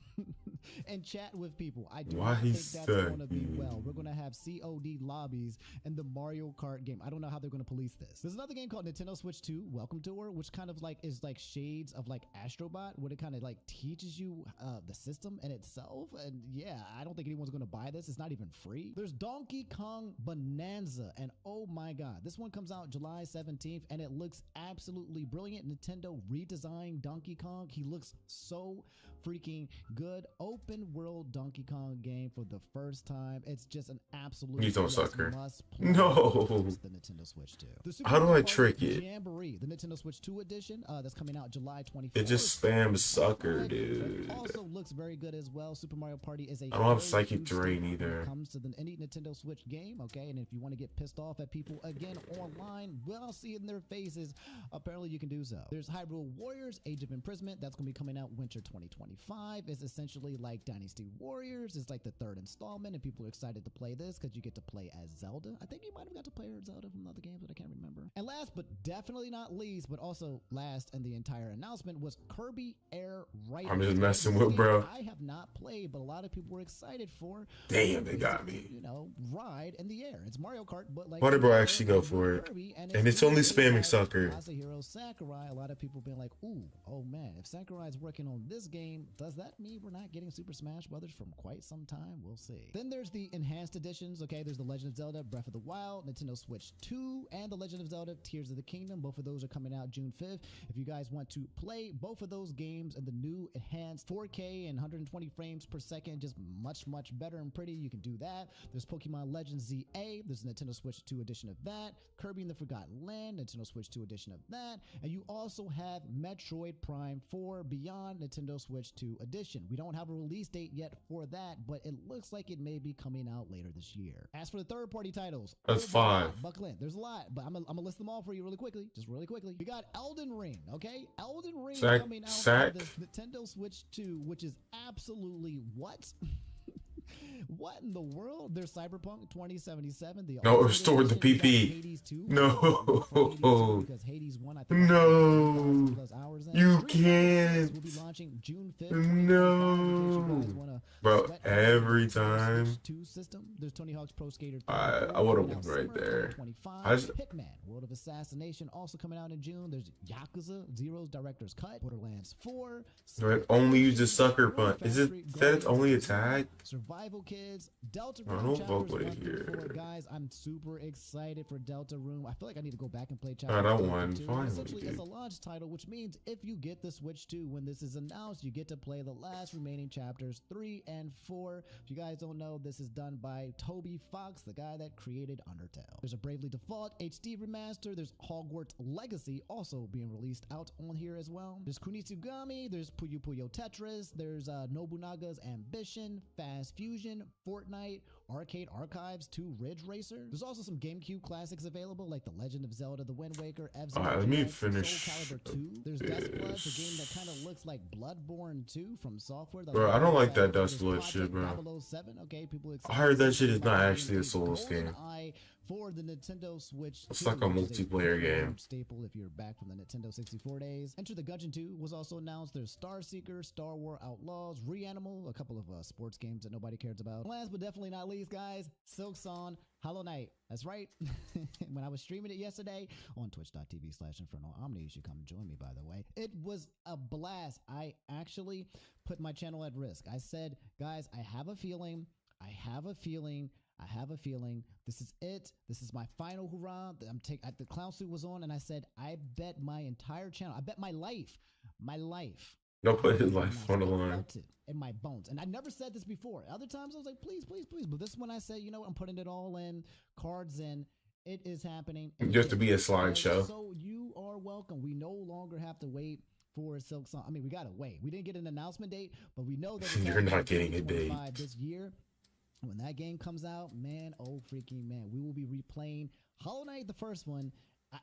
and chat with people. I do Why not he think that's going to be sucky? well. We're going to have COD lobbies in the Mario Kart game. I don't know how they're going to police this. There's another game called Nintendo Switch 2 Welcome Tour, which kind of like is like shades of like Astrobot, where it kind of like teaches you the system in itself. And yeah, I don't think anyone's going to buy this. It's not even free. There's Donkey Kong Bonanza, and oh my god, this one comes out July 17th, and it looks absolutely brilliant. Nintendo redesigned Donkey Kong. He looks so freaking good. Open world Donkey Kong game for the first time. It's just an absolute You don't sucker. must play. No. The Nintendo Switch 2. The Super How do Mario I Party trick it? Jamboree, the Nintendo Switch 2 edition, that's coming out July 24th. It just spams sucker, It dude. also looks very good as well. Super Mario Party is a I don't have very psychic huge terrain staple when either. it comes to any Nintendo Switch game, okay? And if you want to get pissed off at people again online, well, see it in their faces. Apparently, you can do so. There's Hyrule Warriors: Age of Imprisonment. That's going to be coming out winter 2025. It's essentially like Dynasty Warriors. It's like the third installment, and people are excited to play this because you get to play as Zelda. I think you might have got to play as Zelda from other games, but I can't remember. And last but definitely not least, but also last in the entire announcement, was Kirby Air Riders. I'm just Okay, messing this is a with, game bro. I have not played, but a lot of people were excited for. Damn, they got Basically, me. you know, ride in the air. It's Mario Kart, but like Why did bro Mario actually go Kart for it? Kirby, And it's being only made spamming by sucker. Masahiro Sakurai. A lot of people being like, "Ooh, oh man, if Sakurai's working on this game, does that mean we're not getting Super Smash Brothers from quite some time? We'll see." Then there's the enhanced editions. Okay, there's the Legend of Zelda: Breath of the Wild, Nintendo Switch 2, and the Legend of Zelda: Tears of the Kingdom. Both of those are coming out June 5th. If you guys want to play both of those games and the new enhanced 4K and 120 frames per second, just much better and pretty, you can do that. There's Pokemon Legends ZA. There's a Nintendo Switch 2 edition of that. Kirby and the Forgotten Land, Nintendo Switch 2 edition of that. And you also have Metroid Prime 4 Beyond, Nintendo Switch 2 edition. We don't have a release date yet for that, but it looks like it may be coming out later this year. As for the third-party titles, That's oh my 5. God, buckle in. There's a lot, but I'm gonna list them all for you really quickly. Just really quickly. We got Elden Ring, okay? Elden Ring Sack- coming out sack. for this Nintendo Switch 2, which is absolutely what? What in the world? There's Cyberpunk 2077. The No, Ultimate restore the Edition. You got PP. Hades 2. No. Hades 2 because Hades 1, I think, No. plus hours in. You Street Fighter 6 can't. will be launching June 5th. No. Bro, every time. System. There's Tony Hawk's Pro Skater 3. I would have coming out been summer right there. 2025. I just- Hitman, World of Assassination, also coming out in June. There's Yakuza, Zero's Director's Cut, Borderlands 4. So it only uses sucker punch. Is it that it's only attack? Survival Kids, Delta I Room don't chapters fuck with it 1 through 4. here. Guys, I'm super excited for Delta Room. I feel like I need to go back and play Ah, chapter that 2 and one, 2. finally, Essentially, it's dude. a launch title, which means if you get the Switch 2 when this is announced, you get to play the last remaining chapters 3 and 4. If you guys don't know, this is done by Toby Fox, the guy that created Undertale. There's a Bravely Default HD remaster. There's Hogwarts Legacy also being released out on here as well. There's Kunitsugami. There's Puyo Puyo Tetris. There's Nobunaga's Ambition, Fast Fusion, Fortnite, Arcade Archives 2 Ridge Racer. There's also some GameCube classics available like The Legend of Zelda, The Wind Waker, F-Zero Alright, let me GX, finish Soul Calibur 2. There's Dustblood, it's a this. game that kind of looks like Bloodborne 2 from Software. That's Bro, what I don't I'm like that excited for. Dustblood There's shit, bro. Project 007. Okay, people I heard that shit is not excited actually a Souls game. GoldenEye for the Nintendo Switch. It's 2, like a which is multiplayer game. staple if you're back from the Nintendo 64 days. Enter the Gungeon 2 was also announced. There's Star Seeker, Star Wars Outlaws, Reanimal, a couple of sports games that nobody cares about. Last but definitely not least, guys, Silksong Hollow Knight. That's right. When I was streaming it yesterday on twitch.tv/Infernal Omni, you should come join me, by the way. It was a blast. I actually put my channel at risk. I said, guys, I have a feeling this is it. This is my final hurrah. The clown suit was on, and I said, I bet my entire channel, I bet my life Don't put his And I life on the line. felt it in my bones. And I never said this before. Other times I was like, please, please, please. But this one I said, you know what? I'm putting it all in, cards in. It is happening. And Just to it be a is. slideshow. So you are welcome. We no longer have to wait for Silk Song. I mean, we gotta wait. We didn't get an announcement date, but we know that it's You're happening not in getting a date. 2025 this year. When that game comes out, man, oh freaking man, we will be replaying Hollow Knight, the first one.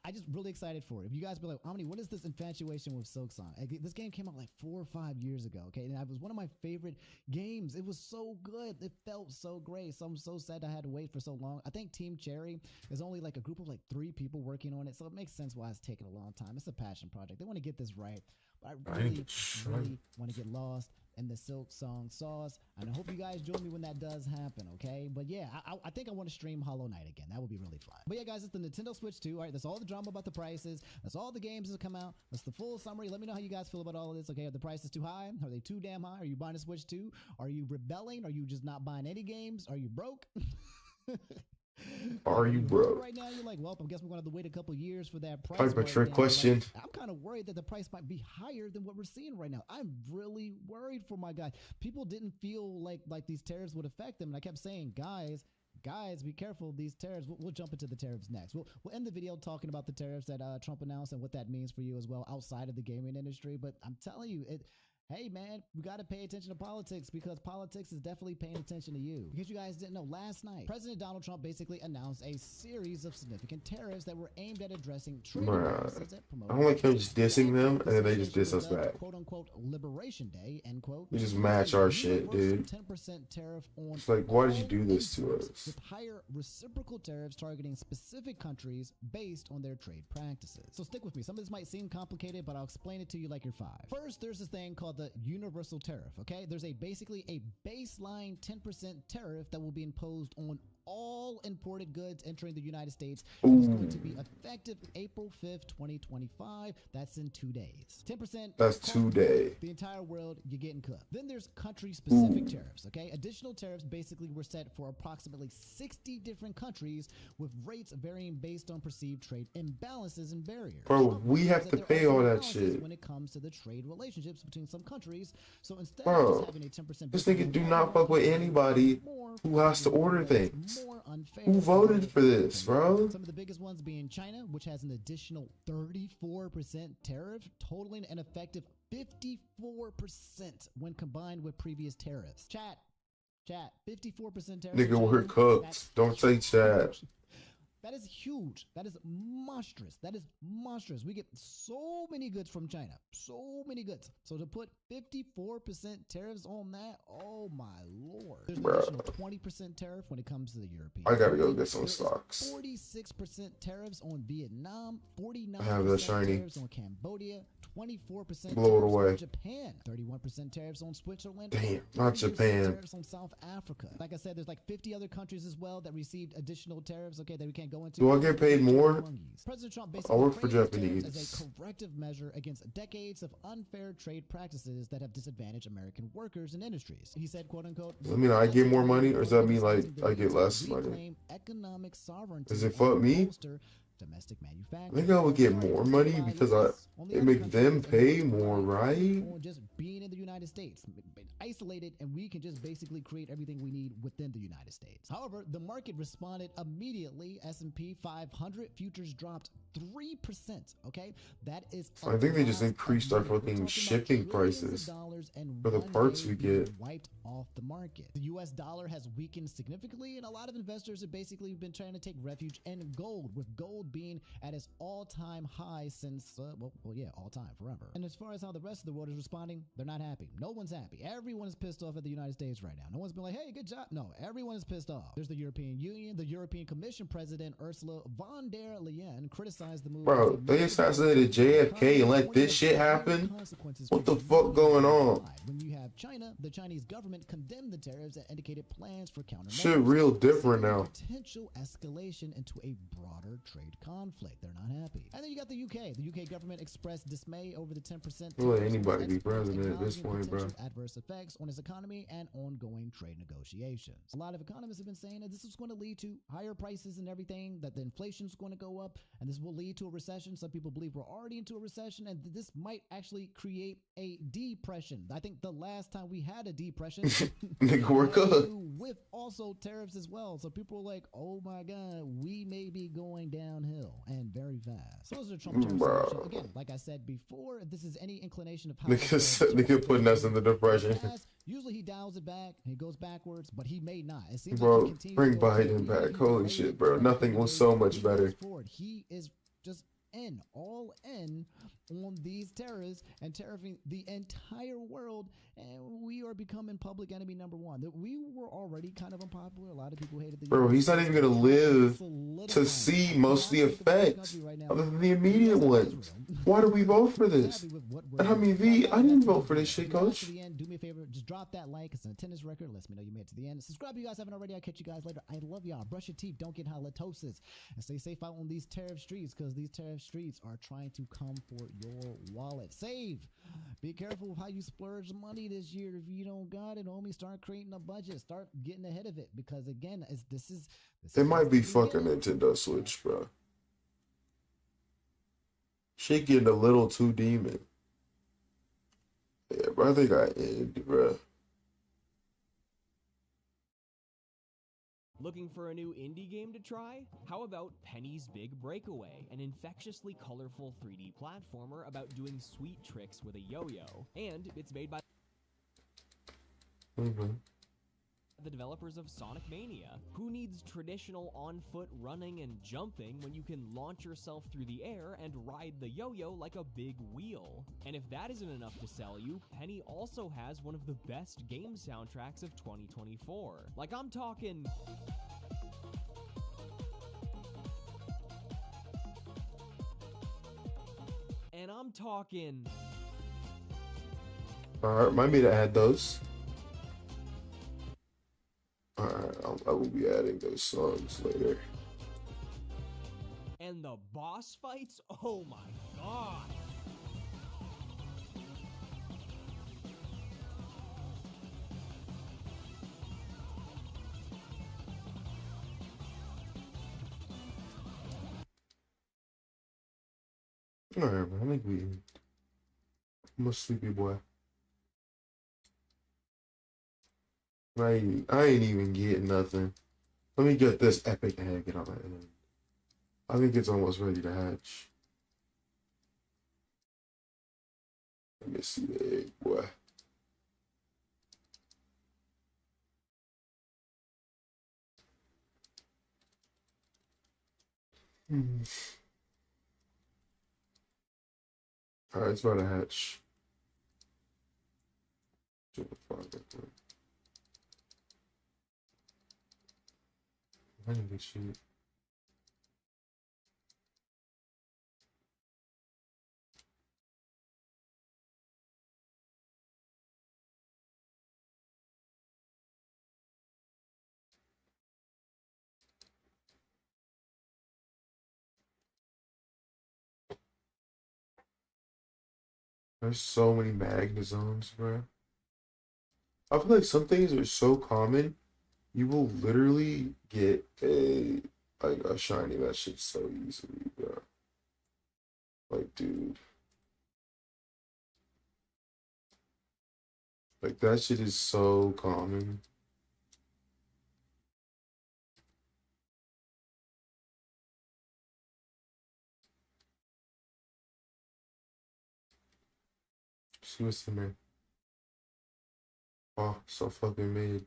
I just really excited for it. If you guys be like, Omni, what is this infatuation with Silk Song? This game came out like 4 or 5 years ago, okay? And it was one of my favorite games. It was so good. It felt so great. So I'm so sad I had to wait for so long. I think Team Cherry is only like a group of like 3 people working on it, so it makes sense why it's taking a long time. It's a passion project. They want to get this right, but I really want to get lost in the Silk Song sauce, and I hope you guys join me when that does happen, okay? But yeah, I think I want to stream Hollow Knight again. That would be really fun. But yeah, guys, it's the Nintendo Switch 2. All right, that's all the drama about the prices. That's all the games that come out. That's the full summary. Let me know how you guys feel about all of this, okay? Are the prices too high? Are they too damn high? Are you buying a Switch 2? Are you rebelling? Are you just not buying any games? Are you broke? Are you broke? Right now, you're like, well, I guess we're going to have to wait a couple years for that price. Type of trick question. Like, I'm kind of worried that the price might be higher than what we're seeing right now. I'm really worried for my guys. People didn't feel like these tariffs would affect them. And I kept saying, guys, be careful. These tariffs, we'll jump into the tariffs next. We'll end the video talking about the tariffs that Trump announced and what that means for you as well outside of the gaming industry. But I'm telling you, hey man, we got to pay attention to politics because politics is definitely paying attention to you. Because you guys didn't know, last night, President Donald Trump basically announced a series of significant tariffs that were aimed at addressing trade abuses that promote. I don't like him just dissing them and then they just diss us back. "Quote unquote Liberation Day," end quote. We just match our shit, dude. 10% tariff on. It's like, why did you do this to us? With higher reciprocal tariffs targeting specific countries based on their trade practices. So stick with me. Some of this might seem complicated, but I'll explain it to you like you're 5. First, there's this thing called the universal tariff, okay? There's basically a baseline 10% tariff that will be imposed on all imported goods entering the United States. It's going to be effective April 5th, 2025. That's in 2 days. 10%. That's 2 days. The entire world, you're getting cooked. Then there's country-specific tariffs, okay? Additional tariffs basically were set for approximately 60 different countries with rates varying based on perceived trade imbalances and barriers. Bro, we have to pay all that shit. When it comes to the trade relationships between some countries. So instead Bro, of just having a 10% this nigga do not fuck with anybody who has to order things. Who voted for this, bro? Some of the biggest ones being China, which has an additional 34% tariff, totaling an effective 54% when combined with previous tariffs. Chat, 54% tariff. Nigga, we're cooked. Don't say chat. That is huge. That is monstrous. That is monstrous. We get so many goods from China. So many goods. So to put 54% tariffs on that, oh my lord. There's an additional 20% tariff when it comes to the European. I gotta go get some stocks. 46% tariffs on Vietnam. 49% I have the shiny. tariffs on Cambodia. 24% Blow it tariffs away. on Japan. 31% tariffs on Switzerland. Damn, not 30% Japan. Tariffs on South Africa. Like I said, there's like 50 other countries as well that received additional tariffs. Okay, that we can't go into. Do I get paid more? President Trump I basically work for framed the tariffs Japanese. as a corrective measure against decades of unfair trade practices that have disadvantaged American workers and industries. He said, "quote unquote." Does that mean I get more money, or does that mean like I get less money? Reclaim economic sovereignty Does it and fuck me? bolster domestic I manufacturing. think I would get more money because it make them pay more, right? On just being in the United States, isolated, and we can just basically create everything we need within the United States. However, the market responded immediately. S&P 500 futures dropped 3%. Okay, that is. I think they just increased our fucking shipping prices for the parts we get. Wiped off the market. The U.S. dollar has weakened significantly, and a lot of investors have basically been trying to take refuge in gold, with gold being at its all-time high since, all time, forever. And as far as how the rest of the world is responding, they're not happy. No one's happy. Everyone is pissed off at the United States right now. No one's been like, hey, good job. No, everyone is pissed off. There's the European Union. The European Commission President Ursula von der Leyen criticized the move. Bro, they assassinated JFK and let this shit happen? What the fuck going on? When you have China, the Chinese government condemned the tariffs and indicated plans for countermeasures. Shit real different now. Potential escalation into a broader trade armed conflict. They're not happy. And then you got the UK. The UK government expressed dismay over the 10% We'll let tariffs on anybody be exports, president at this acknowledging point, bro. potential adverse effects on its economy and ongoing trade negotiations. A lot of economists have been saying that this is going to lead to higher prices and everything, that the inflation is going to go up, and this will lead to a recession. Some people believe we're already into a recession, and this might actually create a depression. I think the last time we had a depression, Nigga, we're good. with also tariffs as well. So people are like, oh my God, we may be going downhill and very fast. So those are Trump tariffs. Bro. Again, like I said before, if this is any inclination of how Nigga putting us in the depression. usually he dials it back, he goes backwards, but he may not. It seems Bro, like he continues bring to go Biden forward. back. Holy shit, bro. Nothing was so much better. He is just all in on these terrorists and tariffing the entire world, and we are becoming public enemy number one. That we were already kind of unpopular. A lot of people hated the Bro, he's not even gonna live to see most of the effects other than the immediate ones. Why do we vote for this? And I mean, V, I didn't vote for this shit, coach. To the end, do me a favor, just drop that like. It's an attendance record. Lets me know you made it to the end. Subscribe if you guys haven't already. I'll catch you guys later. I love y'all. Brush your teeth. Don't get halitosis. And stay safe out on these tariff streets, because these tariff streets are trying to come for your wallet. Save. Be careful of how you splurge money this year. If you don't got it, homie, start creating a budget. Start getting ahead of it, because again, this is It might be fucking Nintendo Switch, bro. Shit getting a little too demon. Yeah, bro, I think I end, bro. Looking for a new indie game to try? How about Penny's Big Breakaway, an infectiously colorful 3D platformer about doing sweet tricks with a yo-yo, and it's made by the developers of Sonic Mania. Who needs traditional on-foot running and jumping when you can launch yourself through the air and ride the yo-yo like a big wheel? And if that isn't enough to sell you, Penny also has one of the best game soundtracks of 2024. Like, I'm talking... And I'm talking... Alright, remind me to add those. Alright, I will be adding those songs later. And the boss fights? Oh my god! Alright, bro, I think I'm a sleepy boy. I ain't even getting nothing. Let me get this epic egg on my end. I think it's almost ready to hatch. Let me see the egg, boy. Alright, it's about to hatch. I didn't get shit. There's so many magnezones, bro. I feel like some things are so common, you will literally get a shiny that shit so easily, bro. Like, dude. Like, that shit is so common. See what's in there. Oh, so fucking mid.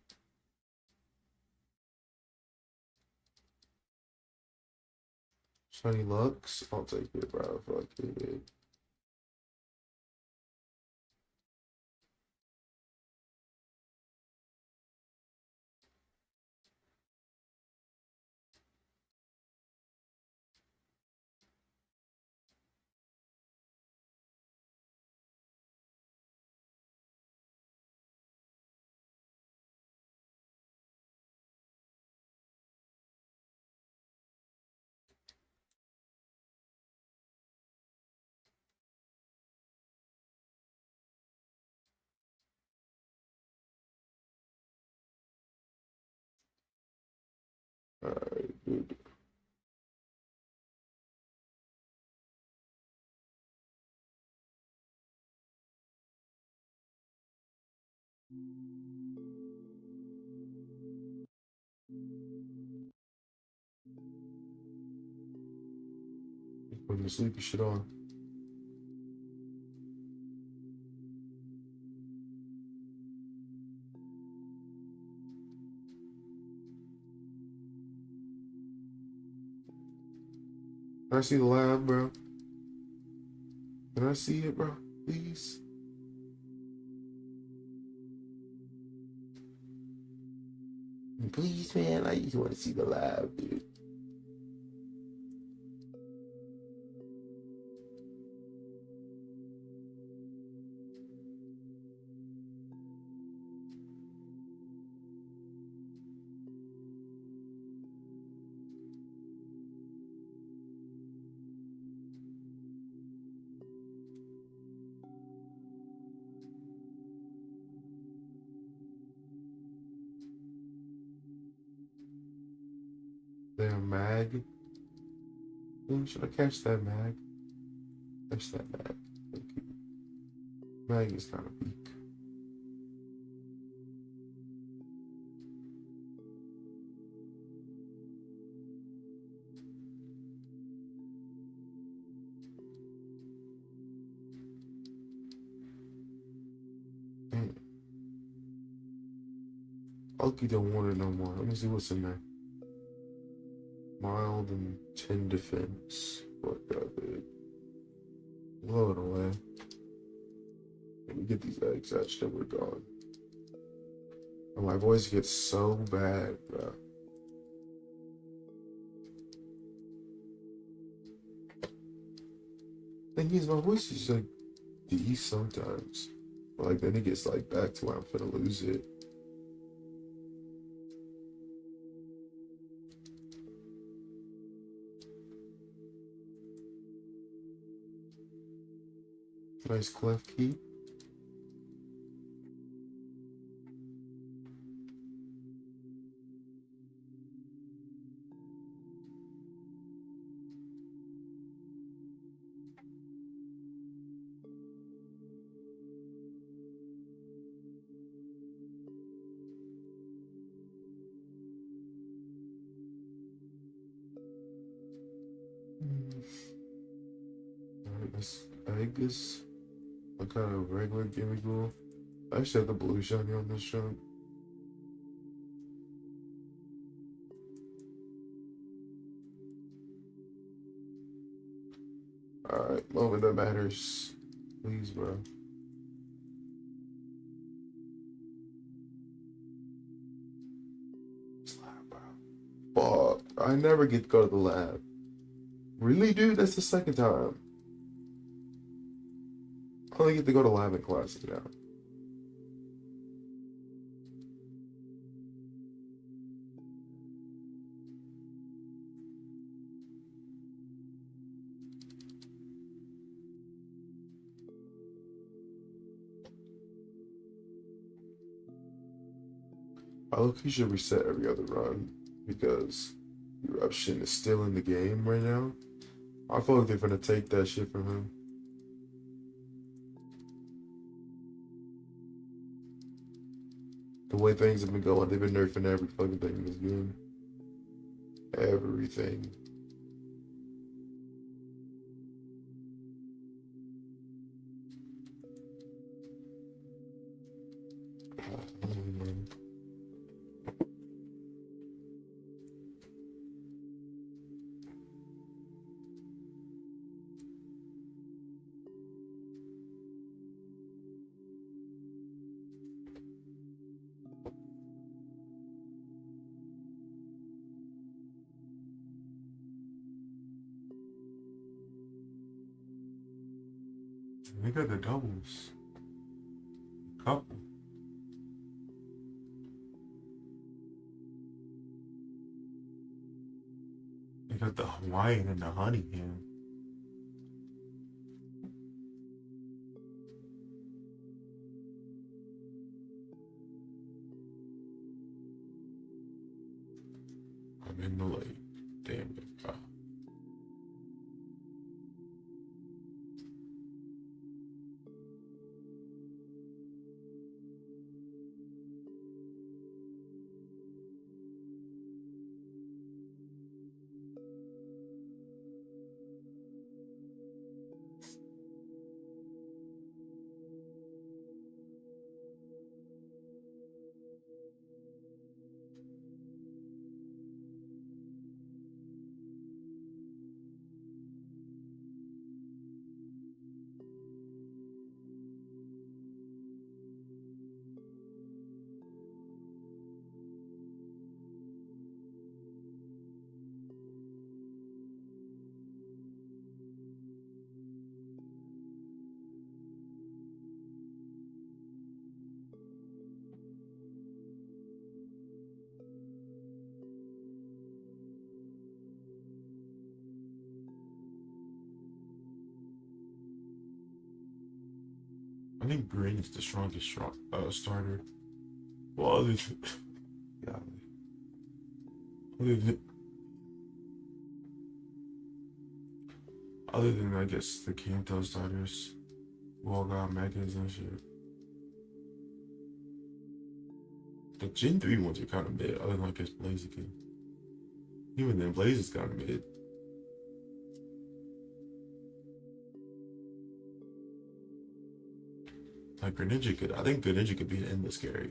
Shiny Lux? I'll take it, bro. Fuck it. Putting the sleepy shit on. Can I see the lab, bro? Can I see it, bro? Please? Please, man. I just want to see the lab, dude. Damn mag. Should I catch that mag? Catch that mag. Thank you. Mag is kind of weak. Man. Hulky don't want it no more. Let me see what's in there. Mild and 10 defense. Fuck that, dude. Blow it away. Let me get these eggs hatched and we're gone. And my voice gets so bad, bro. Thing is, my voice is like decent sometimes. But like then it gets like back to where I'm finna lose it. Nice clef key. Alright, this egg is a kind of regular gimme ghoul. I actually have the blue shiny on this junk. Alright, moment that matters. Please, bro. Lab, bro. Fuck. I never get to go to the lab. Really, dude? That's the second time. I only get to go to lab in classic now. I look, he should reset every other run because Eruption is still in the game right now. I feel like they're gonna take that shit from him. The way things have been going, they've been nerfing every fucking thing in this game. Everything. They got the doubles. Couple. They got the Hawaiian and the honey ham. I'm in the lake. Damn it. Ah. think green is the strongest starter. Well, other than, yeah, other than I guess the Kanto starters, who all got megas and shit. The Gen 3 ones are kind of mid, other than I guess Blaziken. Even then, Blaze is kind of mid. Like Greninja I think Greninja could be an endless carry.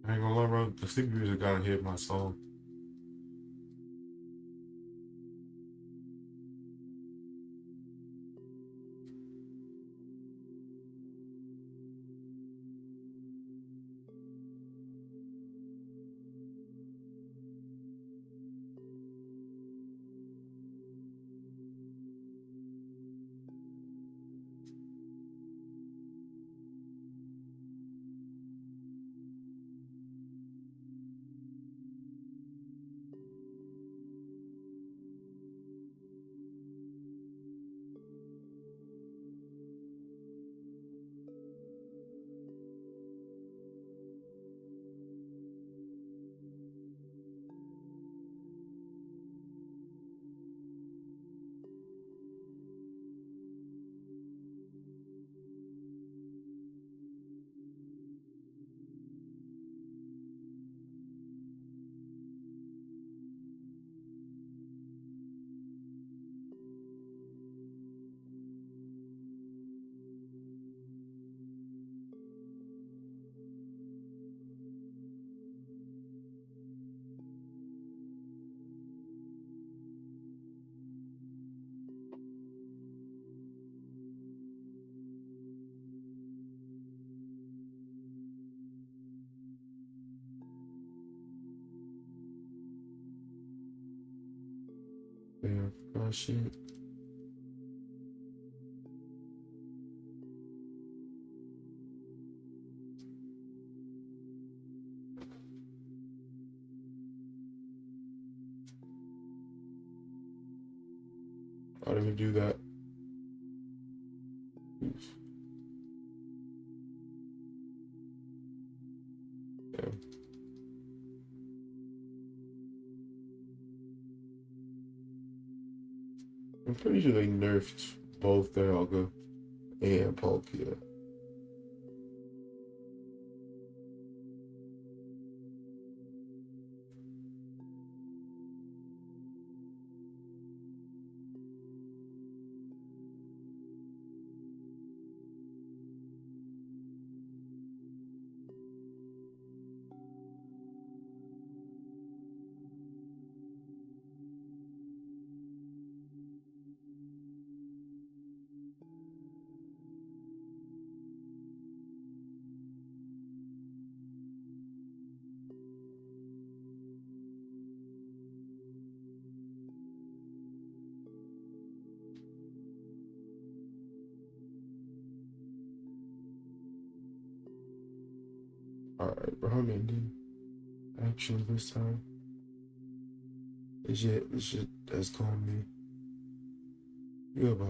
I ain't gonna lie, bro. The sleepy music gotta hit my soul. Yeah, oh shit. I didn't even do that. Oof. Yeah. I'm pretty sure they nerfed both Dialga and Palkia. Alright, bro, I'm ending. Actually, this time. This shit has calmed me. Goodbye.